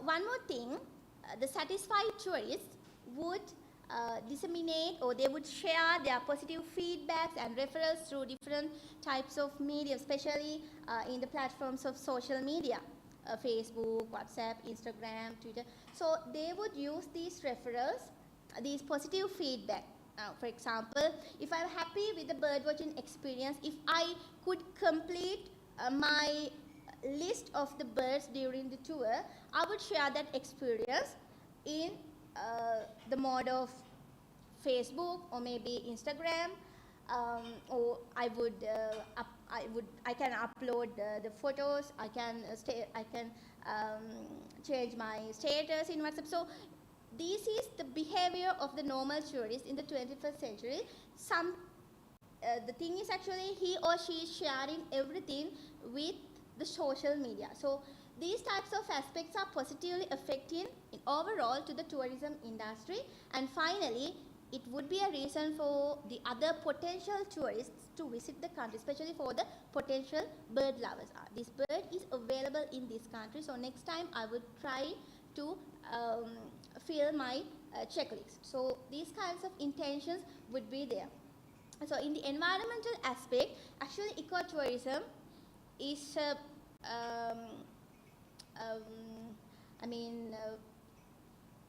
One more thing, the satisfied tourists would disseminate, or they would share their positive feedbacks and referrals through different types of media, especially in the platforms of social media, Facebook, WhatsApp, Instagram, Twitter. So they would use these referrals, these positive feedback. For example, if I'm happy with the bird watching experience, if I could complete my list of the birds during the tour, I would share that experience in the mode of Facebook or maybe Instagram, or I can upload the photos. I can change my status in WhatsApp. So this is the behavior of the normal tourist in the 21st century. The thing is actually he or she is sharing everything with the social media. So these types of aspects are positively affecting overall to the tourism industry. And finally, it would be a reason for the other potential tourists to visit the country, especially for the potential bird lovers. This bird is available in this country, so next time I would try to fill my checklist. So these kinds of intentions would be there. So in the environmental aspect, actually ecotourism is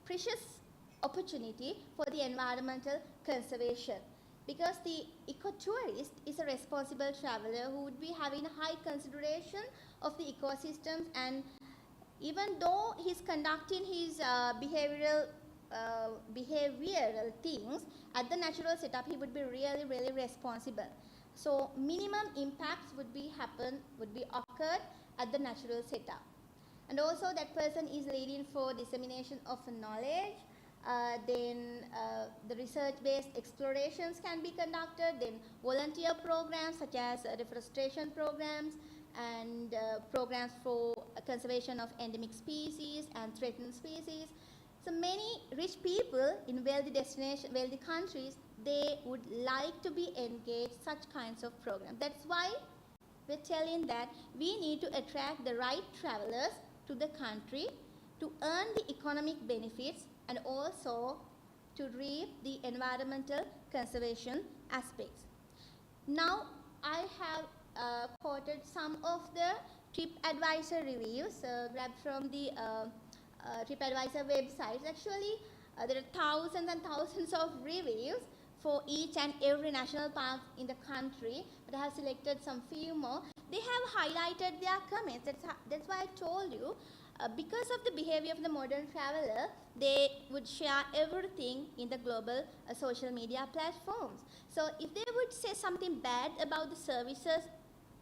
precious opportunity for the environmental conservation, because the ecotourist is a responsible traveler who would be having a high consideration of the ecosystems, and even though he's conducting his behavioral things at the natural setup, he would be really responsible. So minimum impacts would be occurred at the natural setup. And also that person is leading for dissemination of knowledge, The research-based explorations can be conducted, then volunteer programs such as reforestation programs and programs for conservation of endemic species and threatened species. So many rich people in wealthy countries, they would like to be engaged such kinds of programs. That's why we're telling that we need to attract the right travelers to the country to earn the economic benefits and also to reap the environmental conservation aspects. Now, I have quoted some of the TripAdvisor reviews grabbed from the TripAdvisor website. Actually, there are thousands and thousands of reviews for each and every national park in the country, but I have selected some few more. They have highlighted their comments. That's why I told you, because of the behavior of the modern traveler, they would share everything in the global social media platforms. So if they would say something bad about the services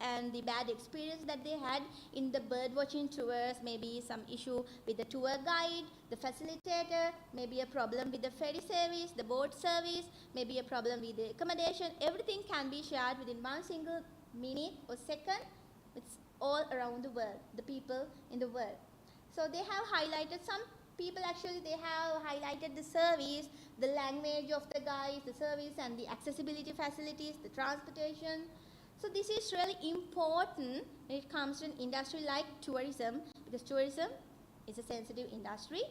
and the bad experience that they had in the bird watching tours, maybe some issue with the tour guide, the facilitator, maybe a problem with the ferry service, the boat service, maybe a problem with the accommodation, everything can be shared within one single minute or second. It's all around the world, the people in the world. So they have highlighted, some people actually, they have highlighted the service, the language of the guides, the service and the accessibility facilities, the transportation. So this is really important when it comes to an industry like tourism, because tourism is a sensitive industry.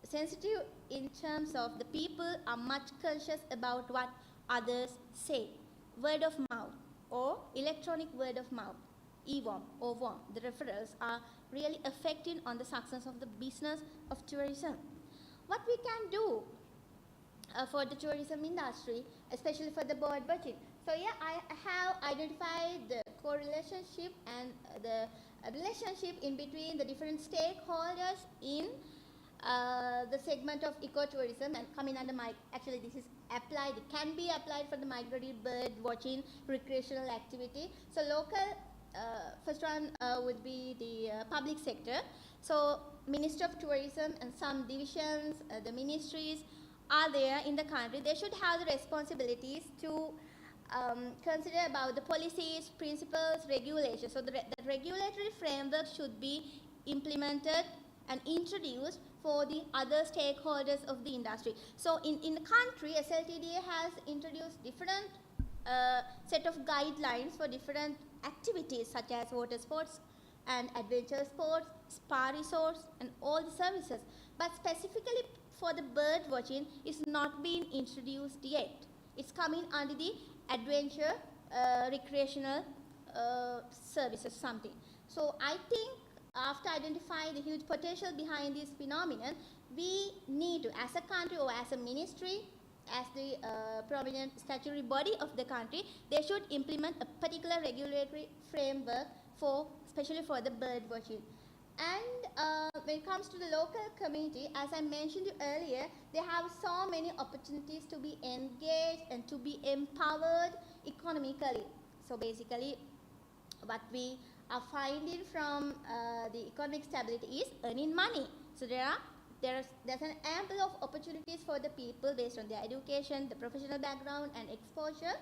Sensitive in terms of the people are much conscious about what others say. Word of mouth or electronic word of mouth, EWOM or WOM, the referrals are really affecting on the success of the business of tourism. What we can do for the tourism industry, especially for the bird watching. So yeah, I have identified the correlationship and the relationship in between the different stakeholders in the segment of ecotourism and coming under actually this is applied, it can be applied for the migratory bird watching recreational activity. So local, first one would be the public sector. So Ministry of Tourism and some divisions, the ministries are there in the country. They should have the responsibilities to consider about the policies, principles, regulations. So the regulatory framework should be implemented and introduced for the other stakeholders of the industry. So in the country, SLTDA has introduced different set of guidelines for different activities such as water sports and adventure sports, spa resorts and all the services. But specifically for the bird watching, it's not been introduced yet. It's coming under the adventure, recreational services, something. So I think after identifying the huge potential behind this phenomenon, we need to, as a country or as a ministry, as the prominent statutory body of the country, they should implement a particular regulatory framework for, especially for the bird watching. And when it comes to the local community, as I mentioned earlier, they have so many opportunities to be engaged and to be empowered economically. So basically, what we are finding from the economic stability is earning money. So there's an ample of opportunities for the people based on their education, the professional background and exposure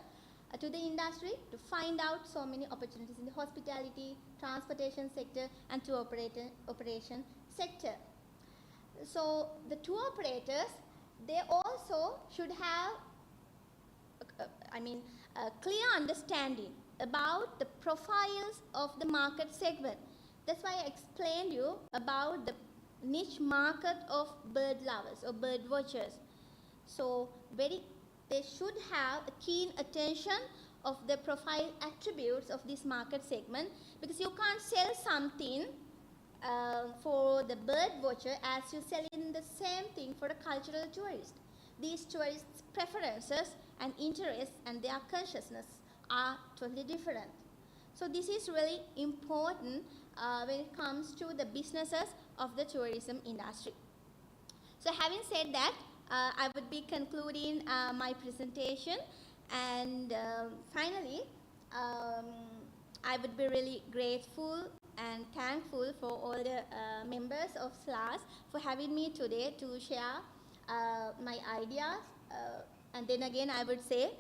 to the industry to find out so many opportunities in the hospitality, transportation sector and tour operation sector. So the tour operators, they also should have a clear understanding about the profiles of the market segment. That's why I explained you about the niche market of bird lovers or bird watchers. So they should have a keen attention of the profile attributes of this market segment, because you can't sell something for the bird watcher as you sell in the same thing for a cultural tourist. These tourists' preferences and interests and their consciousness are totally different. So this is really important when it comes to the businesses of the tourism industry. So having said that, I would be concluding my presentation, and finally, I would be really grateful and thankful for all the members of SLAAS for having me today to share my ideas, and then again I would say,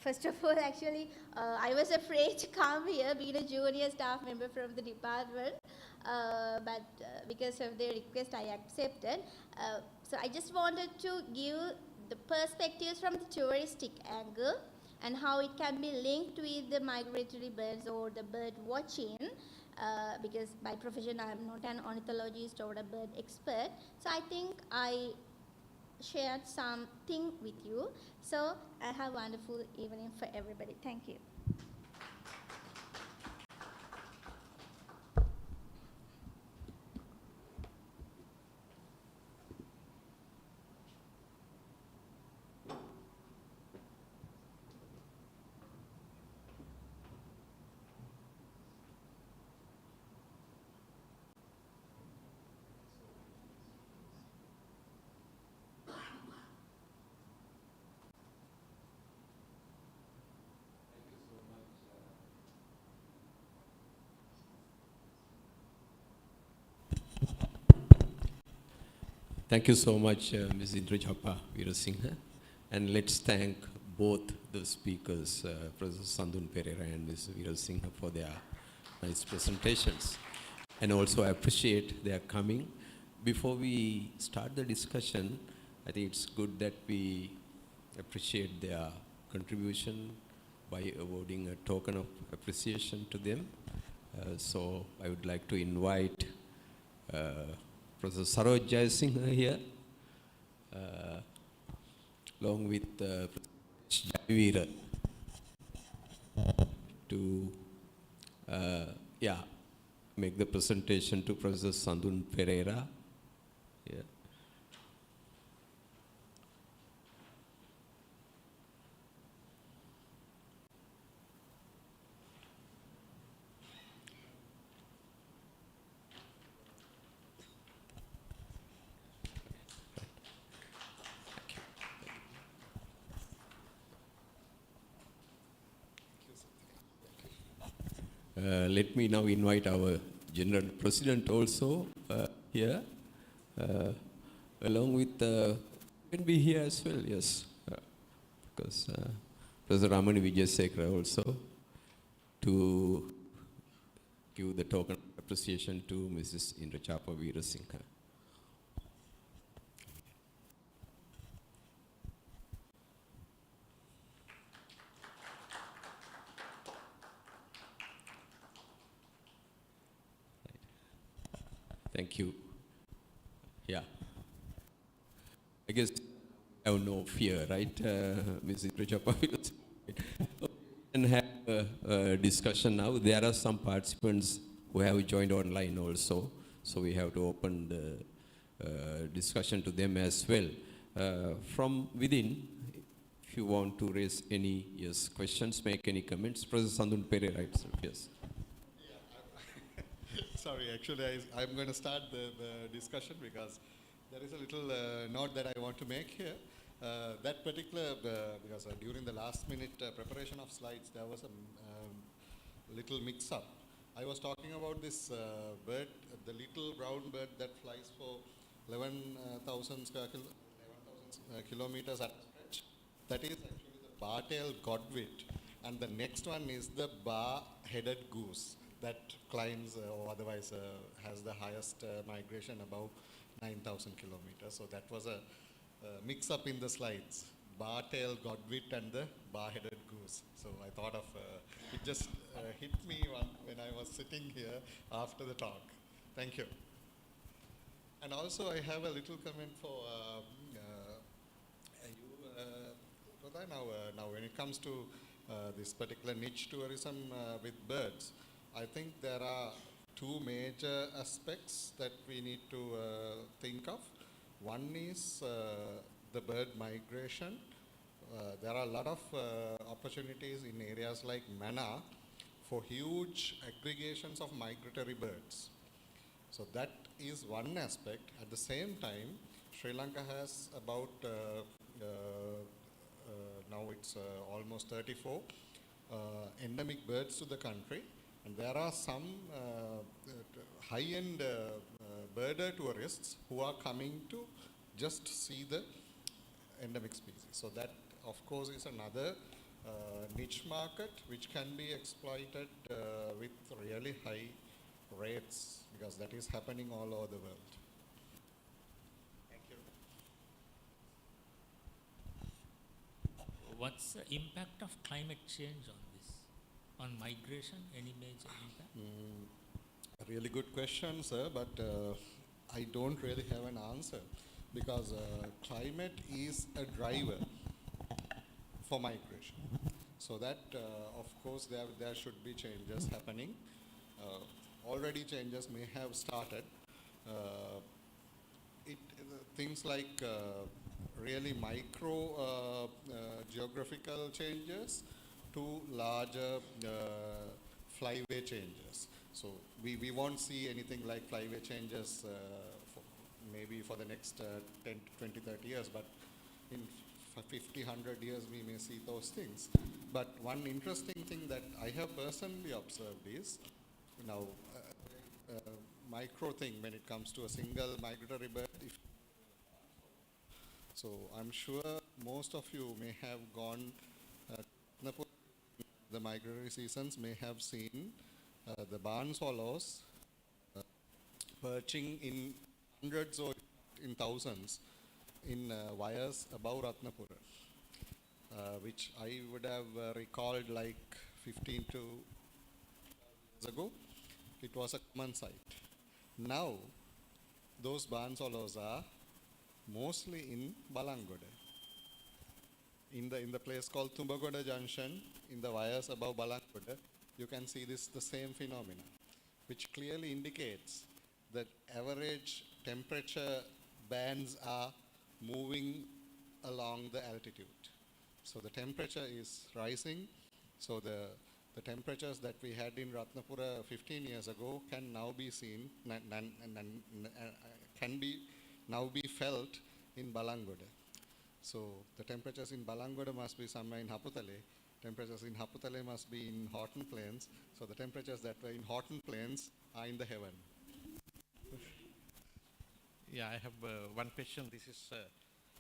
first of all, actually, I was afraid to come here, being a junior staff member from the department, but because of their request, I accepted. So I just wanted to give the perspectives from the touristic angle and how it can be linked with the migratory birds or the bird watching, because by profession I am not an ornithologist or a bird expert. So I think I shared something with you. So have a wonderful evening for everybody. Thank you. Thank you so much, Ms. Indrachapa Weerasingha. And let's thank both the speakers, Professor Sandun Perera and Ms. Weerasingha, for their nice presentations. And also I appreciate their coming. Before we start the discussion, I think it's good that we appreciate their contribution by awarding a token of appreciation to them. So I would like to invite Professor Saroj Jayasinghe here, along with Jayveera, to make the presentation to Professor Sandun Perera. Yeah. Let me now invite our General President also here, along with, can be here as well, yes, because Professor Ramani Vijayasekara also, to give the token of appreciation to Mrs. Indrachapa Weerasingha. Thank you. Yeah. I guess I have no fear, right, Ms. Indrachapa? And have a discussion now. There are some participants who have joined online also, so we have to open the discussion to them as well. From within, if you want to raise any questions, make any comments. Professor Sandun Perera itself, yes. Sorry, actually, I'm going to start the discussion because there is a little note that I want to make here. That particular, because during the last minute preparation of slides, there was a little mix-up. I was talking about this bird, the little brown bird that flies for 11,000 kilometers at stretch. That is actually the bar-tailed godwit, and the next one is the bar-headed goose that climbs or otherwise has the highest migration above 9,000 kilometers. So that was a mix-up in the slides, bar-tailed godwit and the bar-headed goose. So I thought of, it just hit me when I was sitting here after the talk. Thank you. And also I have a little comment for you, Pradhan. Now when it comes to this particular niche tourism with birds, I think there are two major aspects that we need to think of. One is the bird migration. There are a lot of opportunities in areas like Mannar for huge aggregations of migratory birds. So that is one aspect. At the same time, Sri Lanka has about, now it's almost 34 endemic birds to the country. And there are some high-end birder tourists who are coming to just see the endemic species. So that, of course, is another niche market which can be exploited with really high rates, because that is happening all over the world. Thank you. What's the impact of climate change on this? On migration, any major impact? A really good question, sir, but I don't really have an answer, because climate is a driver for migration. So that, of course, there should be changes happening. Already changes may have started. Things like really micro geographical changes to larger flyway changes. So we won't see anything like flyway changes maybe for the next 10, 20, 30 years, but in 50, 100 years we may see those things. But one interesting thing that I have personally observed is, now micro thing when it comes to a single migratory bird. So I'm sure most of you may have gone the migratory seasons, may have seen the barn swallows perching in hundreds or in thousands in wires above Ratnapura, which I would have recalled like 15 to years ago. It was a common sight. Now, those barn swallows are mostly in Balangoda. In the place called Tumbagoda Junction, in the wires above Balangoda, you can see the same phenomena, which clearly indicates that average temperature bands are moving along the altitude. So the temperature is rising. So the temperatures that we had in Ratnapura 15 years ago can now be seen, can be now be felt in Balangoda. So the temperatures in Balangoda must be somewhere in Haputale. Temperatures in Haputale must be in Horton Plains. So the temperatures that were in Horton Plains are in the heaven. Yeah, I have one question. This is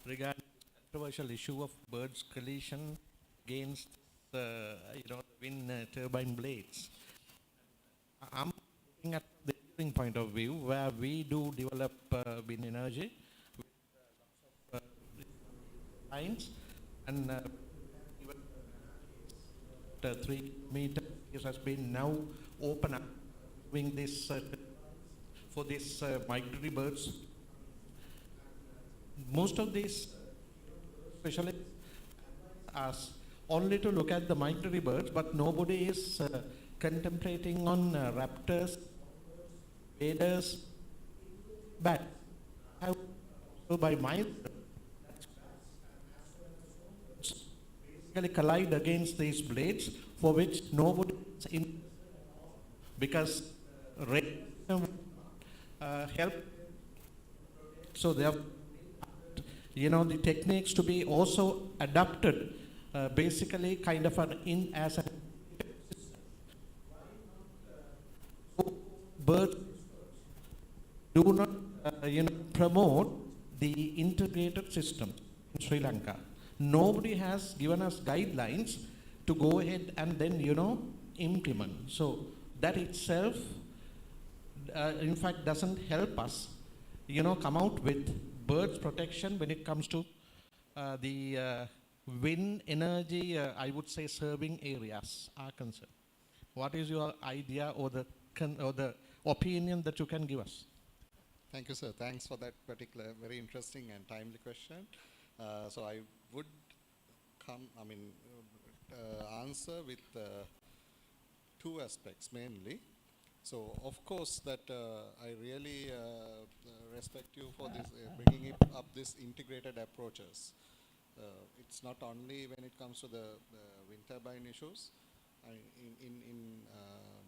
regarding the controversial issue of birds' collision against wind turbine blades. I'm looking at the engineering point of view, where we do develop wind energy with lots of lines, and even 3 meters has been now open up, doing this for these migratory birds. Most of these specialists ask only to look at the migratory birds, but nobody is contemplating on raptors, waders, bats. So by my basically collide against these blades, for which nobody is in, because help. So they have, the techniques to be also adapted, basically kind of as a birds do not promote the integrated system in Sri Lanka. Nobody has given us guidelines to go ahead and then implement. So that itself in fact doesn't help us come out with birds protection when it comes to the wind energy, I would say, serving areas are concerned. What is your idea or the opinion that you can give us? Thank you, sir. Thanks for that particular very interesting and timely question. So I would answer with two aspects mainly. So of course that I really respect you for this bringing up this integrated approaches. It's not only when it comes to the wind turbine issues. In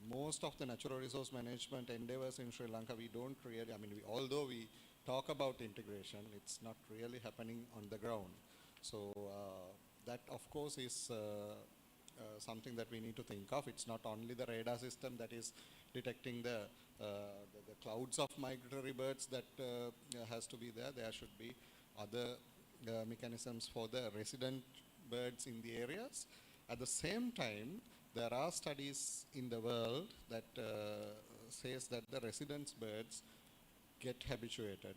most of the natural resource management endeavors in Sri Lanka, we don't really, although we talk about integration, it's not really happening on the ground. So that of course is something that we need to think of. It's not only the radar system that is detecting the clouds of migratory birds that has to be there. There should be other mechanisms for the resident birds in the areas. At the same time, there are studies in the world that says that the resident birds get habituated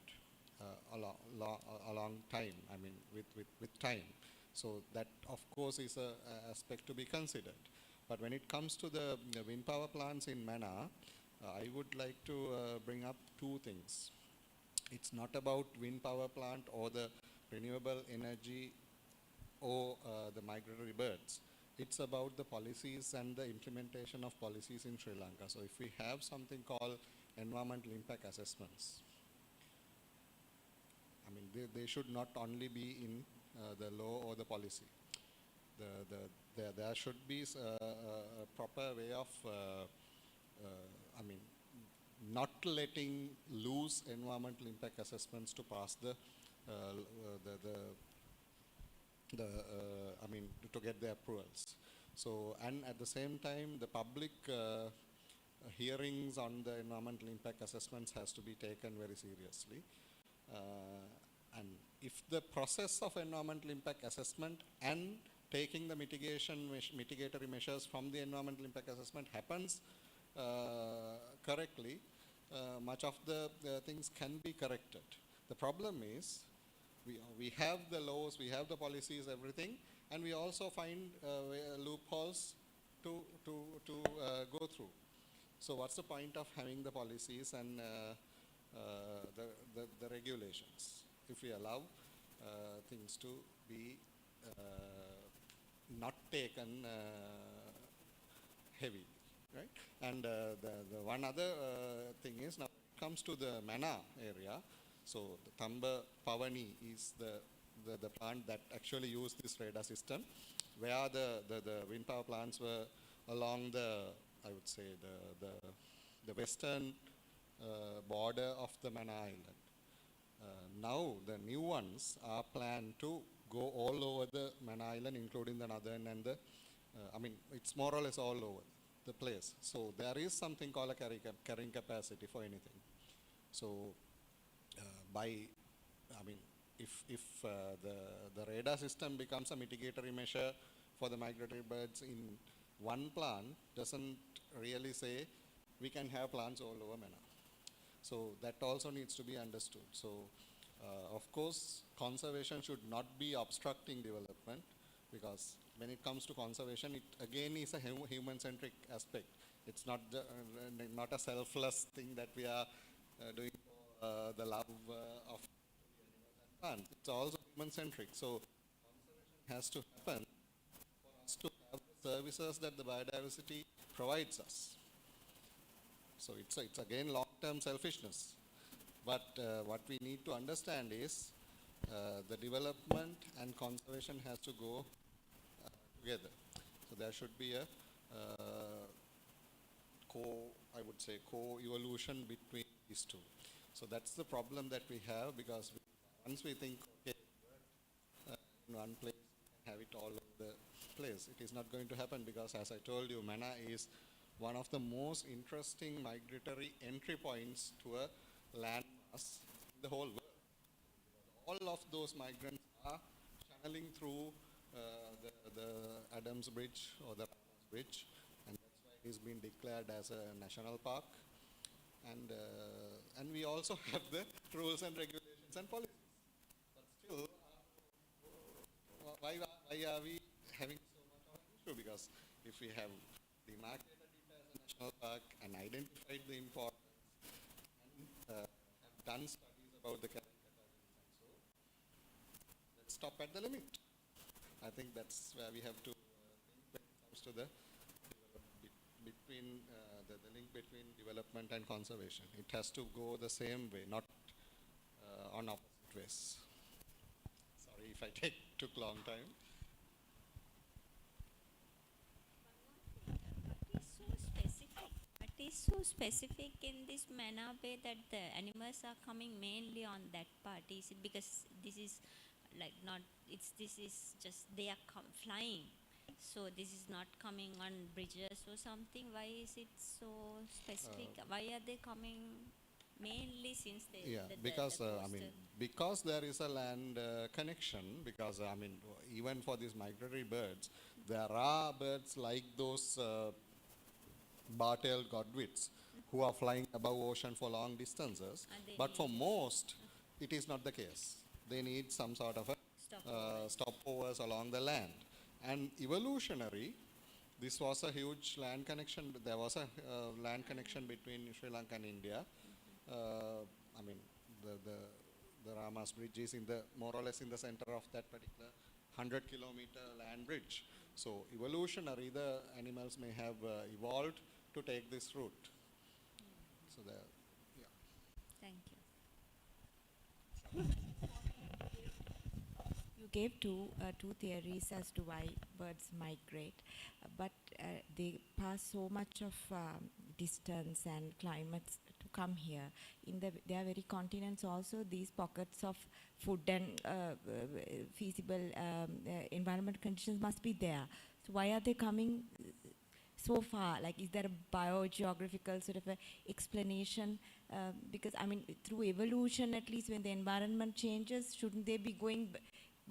along time, I mean with time. So that of course is a aspect to be considered. But when it comes to the wind power plants in Mana, I would like to bring up two things. It's not about wind power plant or the renewable energy or the migratory birds. It's about the policies and the implementation of policies in Sri Lanka. So if we have something called environmental impact assessments, I mean, they should not only be in the law or the policy. There should be a proper way of, I mean, not letting loose environmental impact assessments to pass I mean, to get the approvals. So, and at the same time, the public hearings on the environmental impact assessments has to be taken very seriously. And if the process of environmental impact assessment and taking the mitigatory measures from the environmental impact assessment happens correctly, much of the things can be corrected. The problem is we have the laws, we have the policies, everything, and we also find loopholes to go through. So what's the point of having the policies and the regulations if we allow things to be not taken heavy, right? And the one other thing is, now it comes to the Mana area. So the Thamba Pavani is the plant that actually used this radar system, where the wind power plants were along the, I would say, the western border of the Mana Island. Now the new ones are planned to go all over the Mana Island, including the northern and the, I mean, it's more or less all over the place. So there is something called a carrying capacity for anything. So I mean, if the radar system becomes a mitigatory measure for the migratory birds in one plant, doesn't really say we can have plants all over Mana. So that also needs to be understood. So of course, conservation should not be obstructing development, because when it comes to conservation, it again is a human-centric aspect. It's not not a selfless thing that we are doing for the love of plants. It's also human-centric. So conservation has to happen for us to have the services that the biodiversity provides us. So it's again long-term selfishness. But what we need to understand is the development and conservation has to go together. So there should be a I would say co-evolution between these two. So that's the problem that we have, because once we think, okay, in one place, we can have it all over the place, it is not going to happen, because as I told you, Mana is one of the most interesting migratory entry points to a landmass in the whole world. All of those migrants are channeling through the Adams Bridge or the Ramas Bridge, and that's why it is been declared as a national park. And we also have the rules and regulations and policies. But still, why are we having so much of an issue? Because if we have demarcated it as a national park and identified the importance and have done studies about the categories and so, let's stop at the limit. I think that's where we have to think when it comes to the between the link between development and conservation. It has to go the same way, not on opposite ways. Sorry if I took long time. What is so specific in this Mana Bay that the animals are coming mainly on that part? Is it because this is like not, this is just they are flying, so this is not coming on bridges or something? Why is it so specific? Why are they coming mainly since they Yeah, because I mean, because there is a land connection, because I mean, even for these migratory birds, there are birds like those bar-tailed godwits who are flying above ocean for long distances, And they but for need most, it is not the case. They need some sort of a stopovers along the land. And evolutionary, this was a huge land connection. There was a land connection between Sri Lanka and India. I mean, the Ramas Bridge is in the more or less in the center of that particular 100-kilometer land bridge. So evolutionary, the animals may have evolved to take this route. So there, yeah. Thank you. You gave two theories as to why birds migrate, but they pass so much of distance and climates to come here. In their very continents also, these pockets of food and feasible environment conditions must be there. So why are they coming so far? Like, is there a biogeographical sort of a explanation? Because I mean, through evolution, at least when the environment changes, shouldn't they be going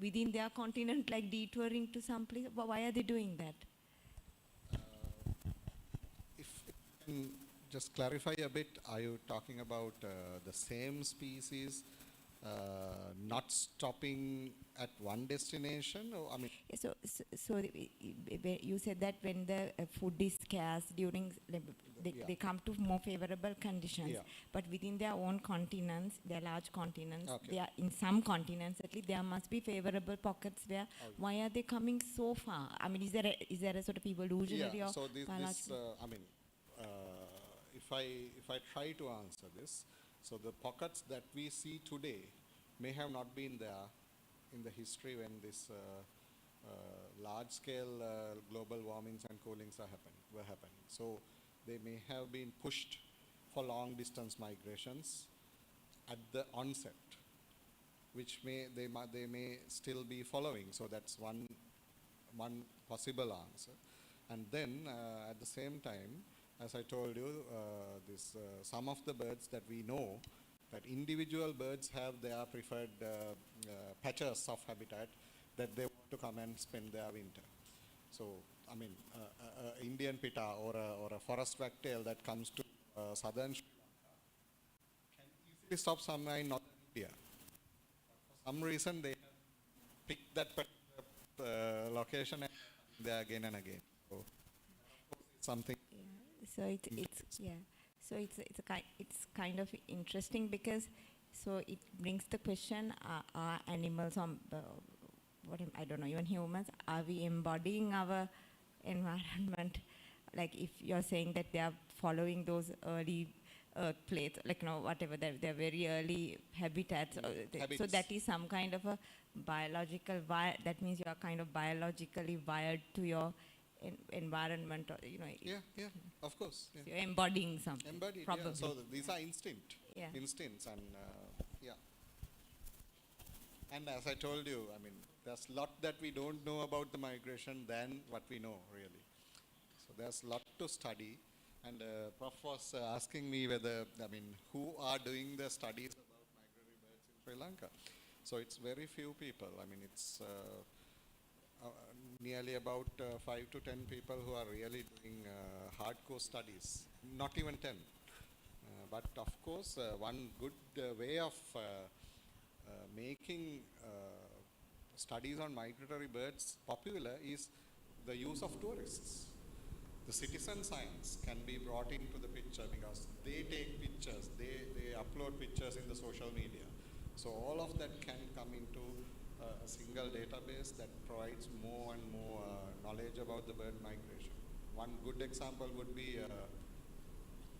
within their continent, like detouring to some place? Why are they doing that? If you can just clarify a bit, are you talking about the same species not stopping at one destination? Or, I mean, Yeah, you said that when the food is scarce during, they come to more favorable conditions, Yeah. but within their own continents, their large continents, Okay. they are in some continents at least, there must be favorable pockets where, why are they coming so far? I mean, is there a sort of evolutionary or so this biological? I mean, if I try to answer this, so the pockets that we see today may have not been there in the history when this large-scale global warmings and coolings were happening. So they may have been pushed for long-distance migrations at the onset, which they may still be following. So that's one possible answer. And then at the same time, as I told you, some of the birds that we know, that individual birds have their preferred patches of habitat that they want to come and spend their winter. So, I mean, Indian pitta or a forest wagtail that comes to southern Sri Lanka can easily stop somewhere in northern India. For some reason, they have picked that particular location and there again and again. So, something. So it's kind of interesting, because so it brings the question: are animals on I don't know, even humans, are we embodying our environment? Like, if you're saying that they are following those early earth plates, like, you know, whatever, they're very early habitats. So that is some kind of a biological that means you are kind of biologically wired to your environment, or, you know. Yeah, of course. Yeah. So you're embodying something. Embodied, probably. yeah. So these are instincts, and yeah. And as I told you, I mean, there's a lot that we don't know about the migration than what we know, really. So there's a lot to study. And Prof was asking me whether, I mean, who are doing the studies about migratory birds in Sri Lanka. So it's very few people. I mean, it's nearly about 5 to 10 people who are really doing hardcore studies, not even 10. But of course, one good way of making studies on migratory birds popular is the use of tourists. The citizen science can be brought into the picture because they take pictures, they upload pictures in the social media. So all of that can come into a single database that provides more and more knowledge about the bird migration. One good example would be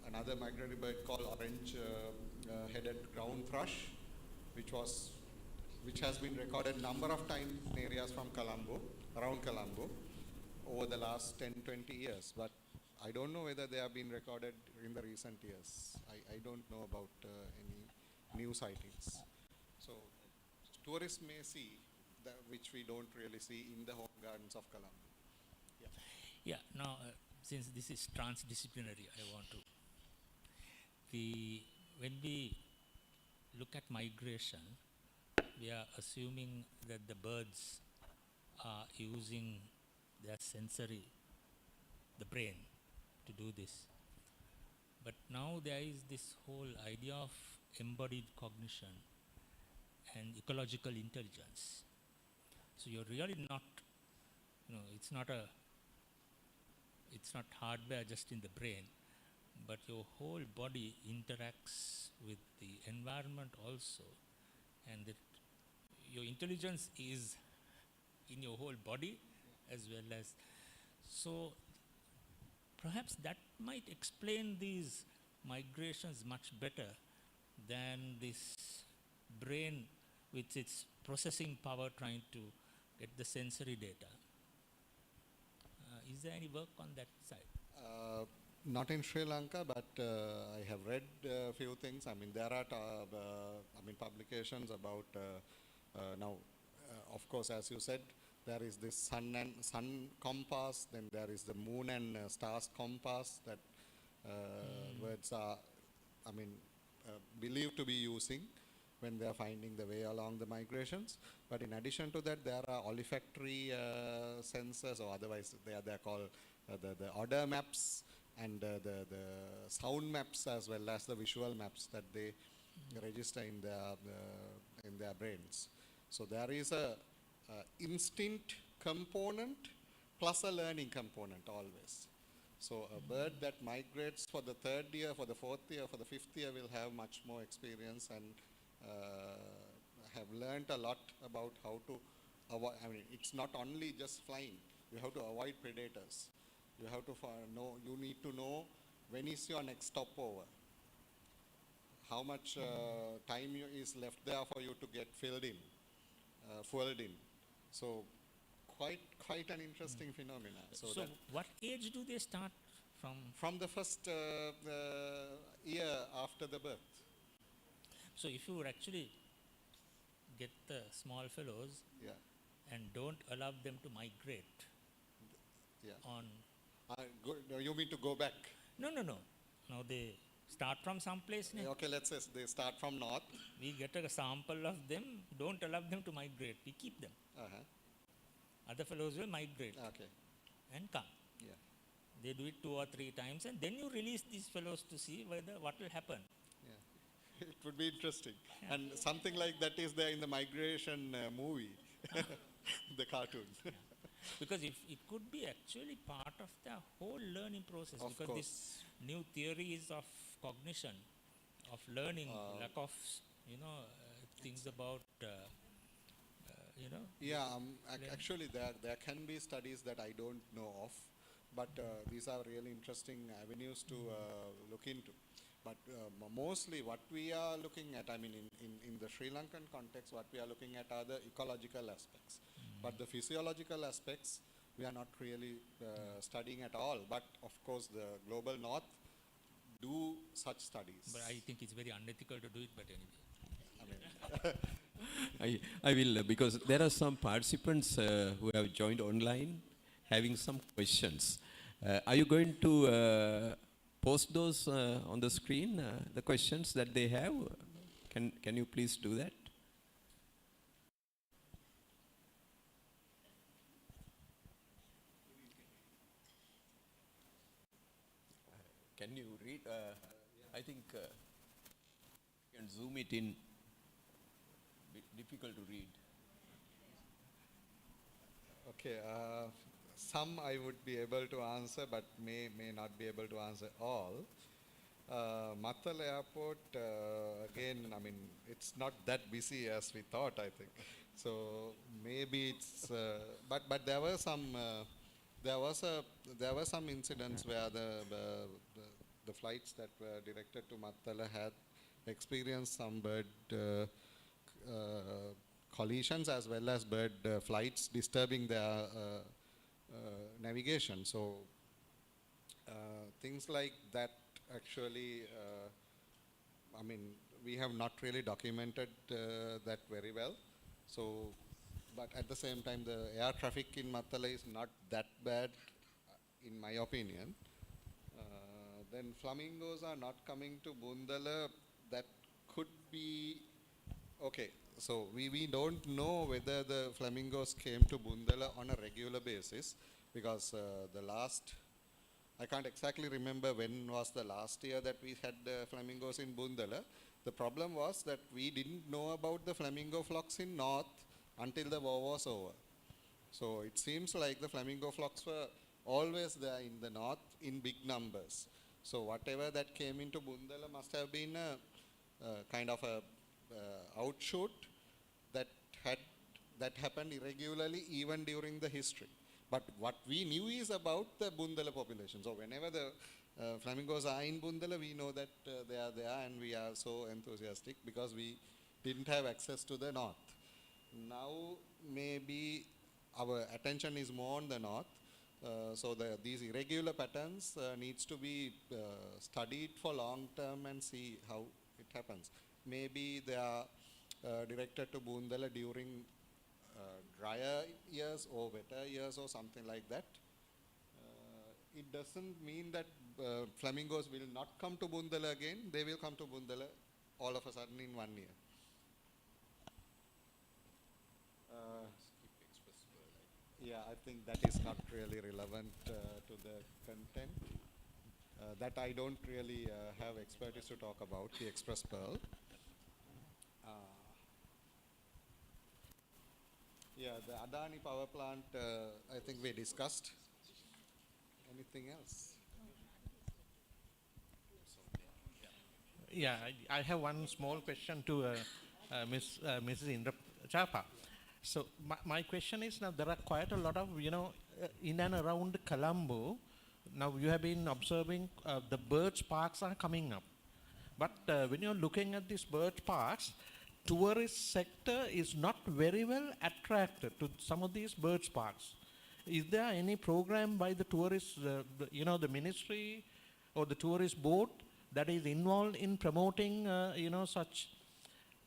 another migratory bird called orange-headed ground thrush, which has been recorded number of times in areas from Colombo, around Colombo, over the last 10-20 years. But I don't know whether they have been recorded in the recent years. I don't know about any new sightings. So tourists may see which we don't really see in the home gardens of Colombo. Yeah, now since this is transdisciplinary, I want to. when we look at migration, we are assuming that the birds are using their sensory, the brain, to do this. But now there is this whole idea of embodied cognition and ecological intelligence. So you're really not, it's not hardware just in the brain, but your whole body interacts with the environment also, and that your intelligence is in your whole body as well as. So perhaps that might explain these migrations much better than this brain with its processing power trying to get the sensory data. Is there any work on that side? Not in Sri Lanka, but I have read a few things. I mean, there are publications about now. Of course, as you said, there is this sun compass. Then there is the moon and stars compass that birds are, believed to be using when they are finding the way along the migrations. But in addition to that, there are olfactory sensors, or otherwise they are called the odor maps, and the sound maps, as well as the visual maps that they register in their brains. So there is a instinct component plus a learning component always. So a bird that migrates for the third year, for the fourth year, for the fifth year will have much more experience and have learned a lot about how to avoid. It's not only just flying. You have to avoid predators. You have to know. You need to know when is your next stopover. How much time is left there for you to get fueled in. So quite an interesting phenomena. So what age do they start from? From the first year after the birth. So if you actually get the small fellows and don't allow them to migrate on... you mean to go back? No. Now they start from some place. Okay, let's say they start from north. We get a sample of them, don't allow them to migrate. We keep them. Other fellows will migrate and come. Yeah. They do it 2 or 3 times, and then you release these fellows to see what will happen. It would be interesting. And something like that is there in the migration movie, the cartoon. Because if it could be actually part of the whole learning process, Of because course. this new theories of cognition, of learning, lack of, things about, Yeah, actually there can be studies that I don't know of, but these are really interesting avenues to look into. But mostly what we are looking at, in the Sri Lankan context, what we are looking at are the ecological aspects. But the physiological aspects, we are not really studying at all. But of course, the global north do such studies. but I think it's very unethical to do it, but anyway. I will, because there are some participants who have joined online having some questions. Are you going to post those on the screen, the questions that they have? Can you please do that? Can you read? I think you can zoom it in. Bit difficult to read. Okay, some I would be able to answer, but may not be able to answer all. Mattala Airport, again, it's not that busy as we thought, I think. So maybe it's, but there were some, there were some incidents where the flights that were directed to Mattala had experienced some bird collisions as well as bird flights disturbing their navigation. So things like that actually, we have not really documented that very well. So, but at the same time, the air traffic in Mattala is not that bad, in my opinion. Then flamingos are not coming to Bundala that could be, okay, so we don't know whether the flamingos came to Bundala on a regular basis, because the last, I can't exactly remember when was the last year that we had flamingos in Bundala. The problem was that we didn't know about the flamingo flocks in north until the war was over. So it seems like the flamingo flocks were always there in the north in big numbers. So whatever that came into Bundala must have been a kind of a outshoot that happened irregularly even during the history. But what we knew is about the Bundala population. So whenever the flamingos are in Bundala, we know that they are there, and we are so enthusiastic because we didn't have access to the north. Now maybe our attention is more on the north. So these irregular patterns needs to be studied for long term and see how it happens. Maybe they are directed to Bundala during drier years or wetter years or something like that. It doesn't mean that flamingos will not come to Bundala again. They will come to Bundala all of a sudden in 1 year. Yeah, I think that is not really relevant to the content. That I don't really have expertise to talk about, the express pearl. Yeah, the Adani power plant, I think we discussed. Anything else? Yeah, I have one small question to Mrs. Indrachapa. So my question is, now there are quite a lot of, in and around Colombo, now you have been observing the birds parks are coming up. But when you're looking at these bird parks, tourist sector is not very well attracted to some of these birds parks. Is there any program by the tourist, the ministry or the tourist board that is involved in promoting, such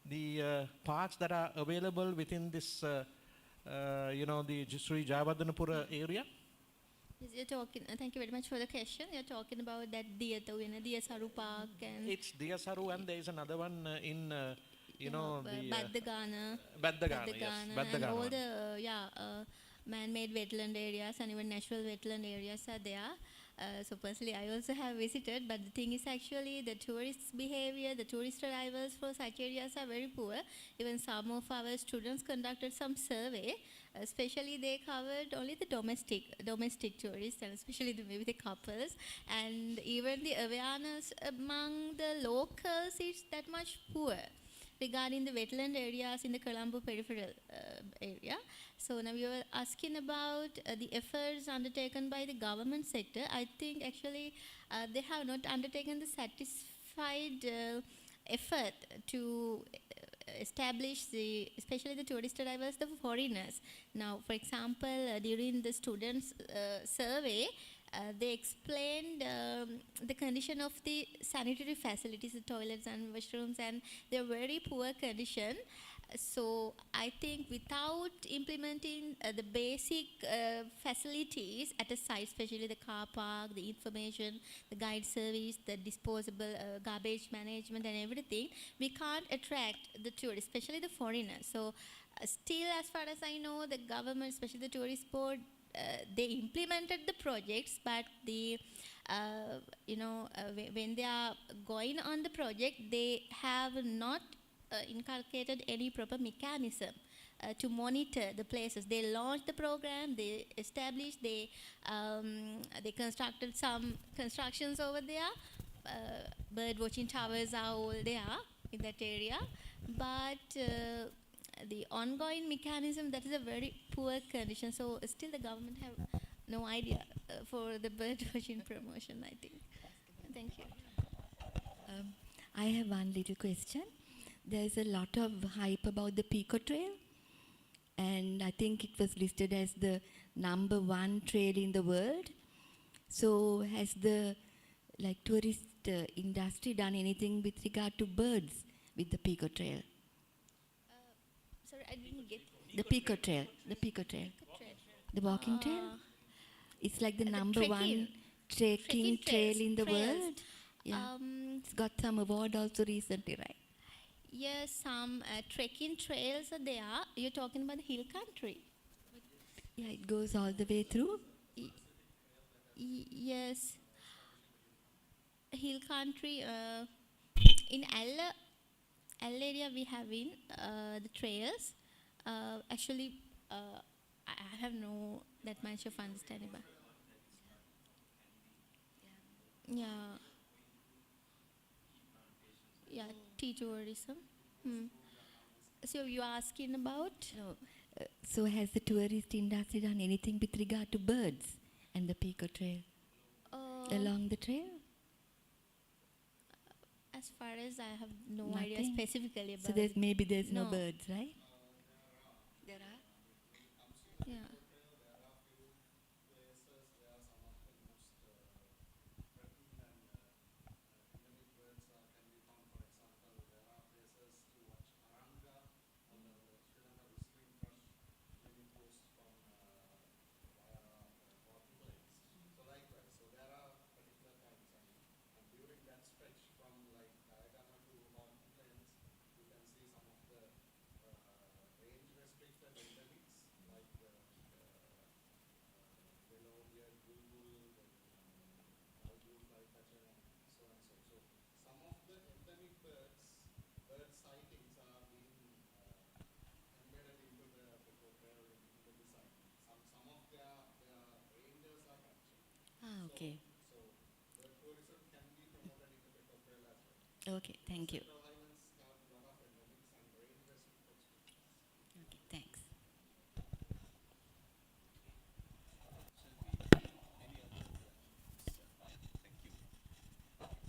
the parks that are available within this, the Sri Jayawardhanapura area? Yes, you're talking. Thank you very much for the question. You're talking about that Diyasaru Park and. It's Diyasaru, and there is another one in, the Baddagana. Baddagana, yes, Baddagana And all one. the man-made wetland areas and even natural wetland areas are there. So personally, I also have visited, but the thing is actually the tourists' behavior, the tourist arrivals for such areas are very poor. Even some of our students conducted some survey, especially they covered only the domestic tourists, and especially maybe the couples, and even the awareness among the locals is that much poor regarding the wetland areas in the Colombo peripheral area. So now you were asking about the efforts undertaken by the government sector. I think actually they have not undertaken the satisfied effort to establish especially the tourist arrivals, the foreigners. Now, for example, during the students' survey, they explained the condition of the sanitary facilities, the toilets and washrooms, and they're very poor condition. So I think without implementing the basic facilities at a site, especially the car park, the information, the guide service, the disposable garbage management and everything, we can't attract the tourists, especially the foreigners. So still, as far as I know, the government, especially the tourist board, they implemented the projects, but when they are going on the project, they have not inculcated any proper mechanism to monitor the places. They launched the program, they established, they constructed some constructions over there. Bird watching towers are all there in that area, but the ongoing mechanism, that is a very poor condition. So still the government have no idea for the bird watching promotion, I think. Thank you. I have one little question. There is a lot of hype about the Pico Trail, and I think it was listed as the #1 trail in the world. So has the tourist industry done anything with regard to birds with the Pico Trail? Sorry, I didn't get The Pico Trail. The walking trail? It's like the #1 trekking trail in the world. Yeah. It's got some award also recently, right? Yes, some trekking trails are there. You're talking about the hill country. Yeah, it goes all the way through. Yes, hill country. In L area we have in the trails. Actually, I have no that much of understanding. But yeah, yeah, tea tourism. Hmm. So you're asking about? No. So has the tourist industry done anything with regard to birds and the Pico Trail? Along the trail? As far as I have no Nothing? idea specifically about. So there's no No. birds, right? There are? Yeah. Ah, okay. Okay, thank you. Okay, thanks.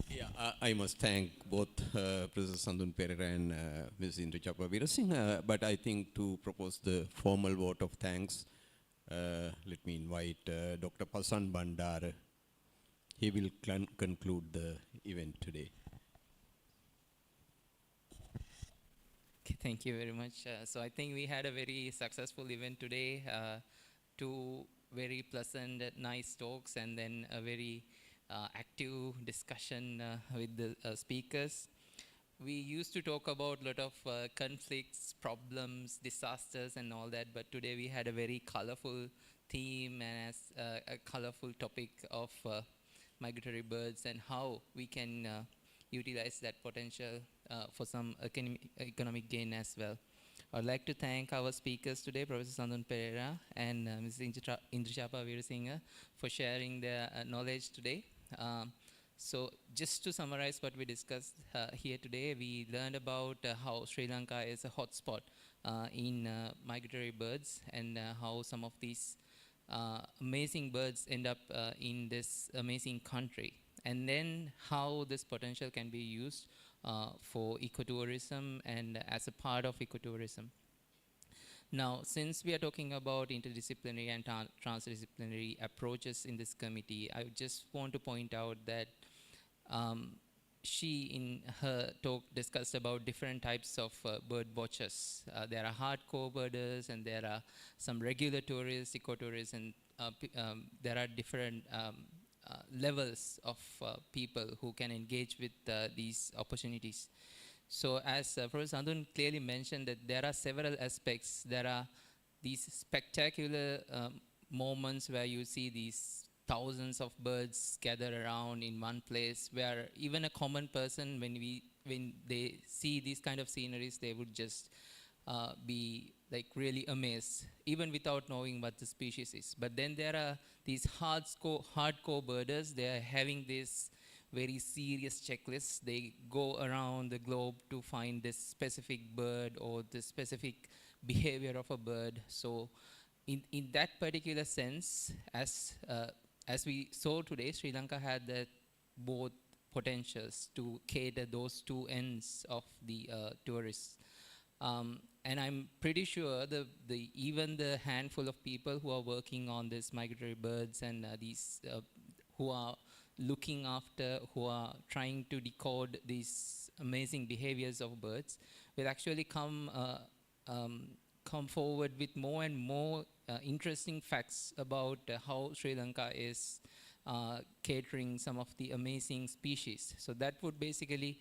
Yeah, I must thank both Professor Sandun Perera and Ms. Indrachapa Weerasingha, but I think to propose the formal vote of thanks, let me invite Dr. Pasan Bandara. He will conclude the event today. Okay, thank you very much. So I think we had a very successful event today. Two very pleasant, nice talks, and then a very active discussion with the speakers. We used to talk about a lot of conflicts, problems, disasters, and all that, but today we had a very colorful theme and as a colorful topic of migratory birds and how we can utilize that potential for some economic gain as well. I'd like to thank our speakers today, Professor Sandun Perera and Ms. Indrachapa Weerasingha, for sharing their knowledge today. So just to summarize what we discussed here today, we learned about how Sri Lanka is a hotspot in migratory birds and how some of these amazing birds end up in this amazing country. And then how this potential can be used for ecotourism and as a part of ecotourism. Now, since we are talking about interdisciplinary and transdisciplinary approaches in this committee, I just want to point out that she, in her talk, discussed about different types of bird watchers. There are hardcore birders, and there are some regular tourists, ecotourism, and there are different levels of people who can engage with these opportunities. So as Professor Sandun clearly mentioned, that there are several aspects. There are these spectacular moments where you see these thousands of birds gather around in one place, where even a common person, when they see these kind of sceneries, they would just be like really amazed, even without knowing what the species is. But then there are these hardcore birders. They are having this very serious checklists. They go around the globe to find this specific bird or the specific behavior of a bird. So in that particular sense, as we saw today, Sri Lanka had that both potentials to cater those two ends of the tourists. And I'm pretty sure even the handful of people who are working on this migratory birds and these who are looking after, who are trying to decode these amazing behaviors of birds, will actually come forward with more and more interesting facts about how Sri Lanka is catering some of the amazing species. So that would basically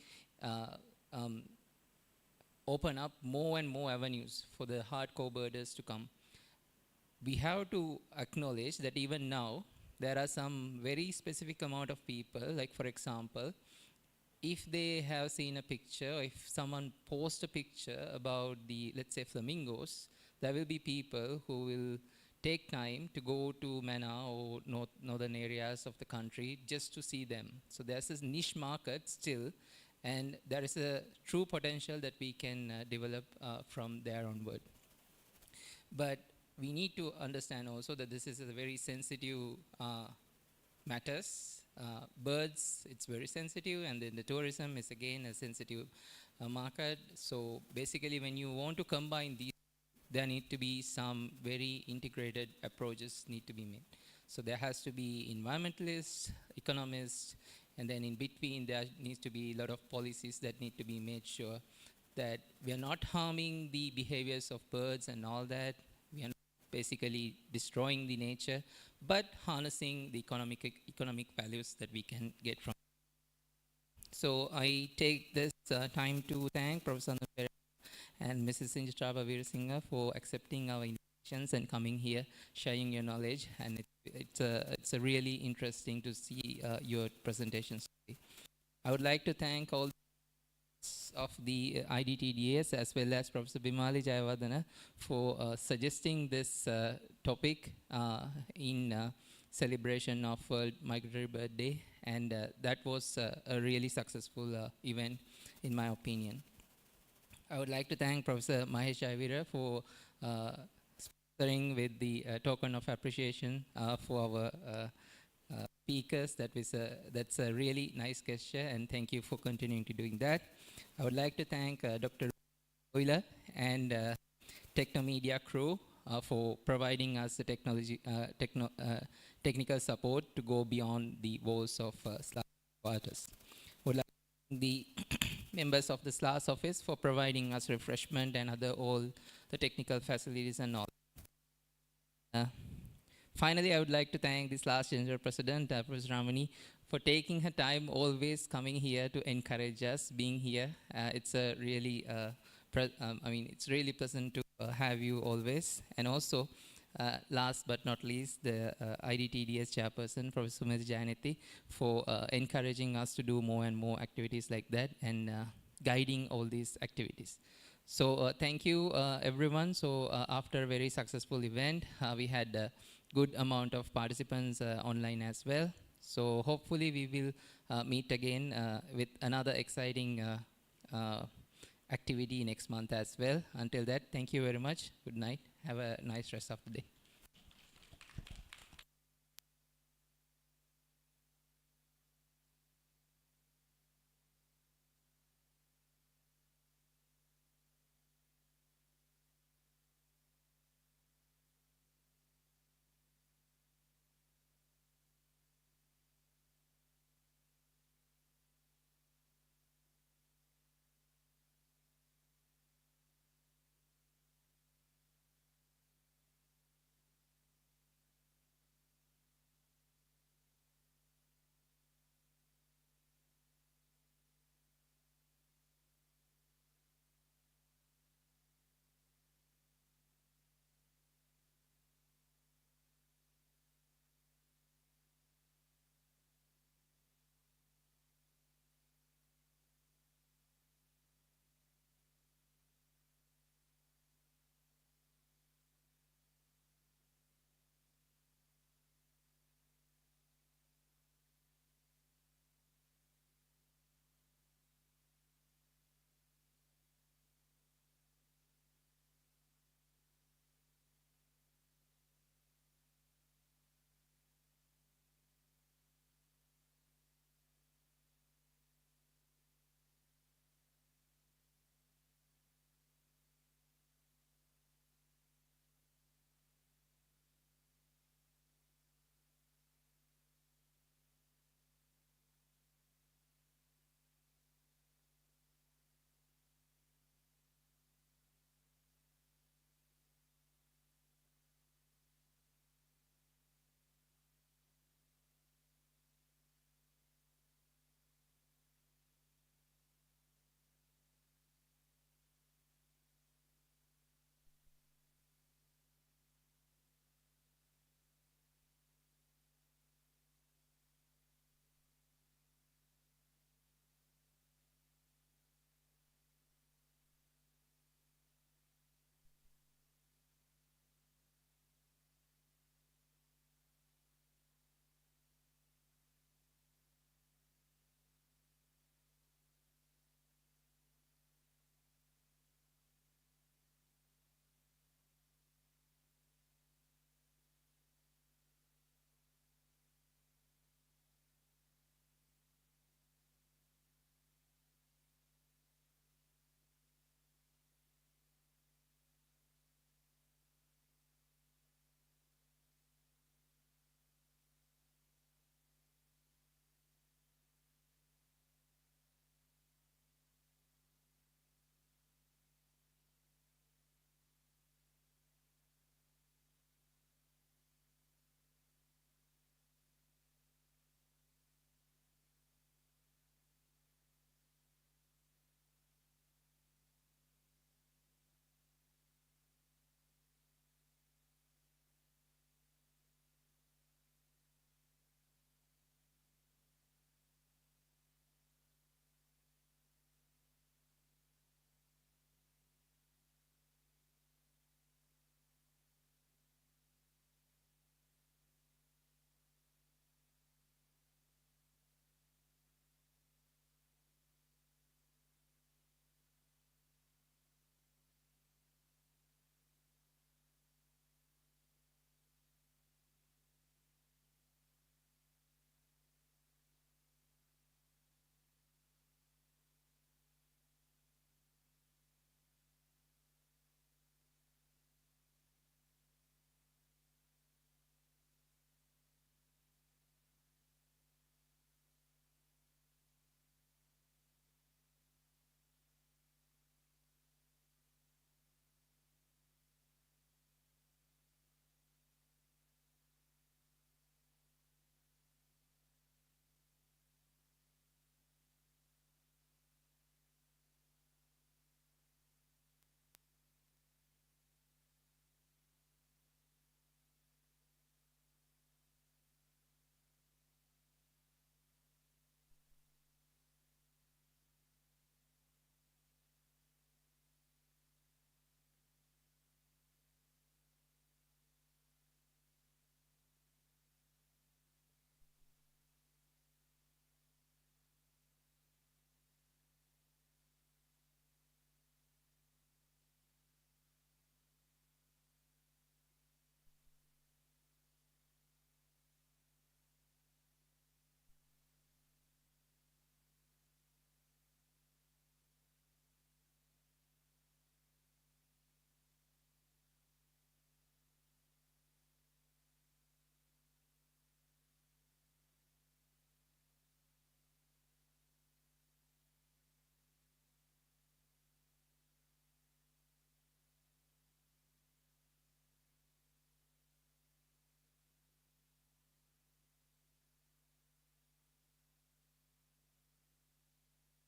open up more and more avenues for the hardcore birders to come. We have to acknowledge that even now, there are some very specific amount of people, like for example, if they have seen a picture, if someone posts a picture about the, let's say, flamingos, there will be people who will take time to go to Mana or northern areas of the country just to see them. So there's this niche market still, and there is a true potential that we can develop from there onward. But we need to understand also that this is a very sensitive matters. Birds, it's very sensitive, and then the tourism is again a sensitive market. So basically when you want to combine these, there need to be some very integrated approaches need to be made. So there has to be environmentalists, economists, and then in between there needs to be a lot of policies that need to be made sure that we are not harming the behaviors of birds and all that. We are not basically destroying the nature, but harnessing the economic values that we can get from. So I take this time to thank Prof. Sandun Perera and Mrs. Indrachapa Weerasingha for accepting our invitations and coming here, sharing your knowledge, and it's a really interesting to see your presentations today. I would like to thank all of the IDTDS as well as Professor Bimali Jayawardena for suggesting this topic in celebration of World Migratory Bird Day, and that was a really successful event in my opinion. I would like to thank Professor Mahesh Javira for sponsoring with the token of appreciation for our speakers. That's a really nice gesture, and thank you for continuing to doing that. I would like to thank Dr. Euler and Technomedia crew for providing us the technical support to go beyond the walls of SLAAS quarters. I would like to thank the members of the SLAAS office for providing us refreshment and all the technical facilities and all. Finally, I would like to thank the SLAAS General President, Professor Ramani, for taking her time, always coming here to encourage us, being here. It's a really, it's really pleasant to have you always. And also, last but not least, the IDTDS chairperson, Professor Sumit Janati, for encouraging us to do more and more activities like that and guiding all these activities. So thank you, everyone. So after a very successful event, we had a good amount of participants online as well. So hopefully we will meet again with another exciting activity next month as well. Until that, thank you very much. Good night. Have a nice rest of the day.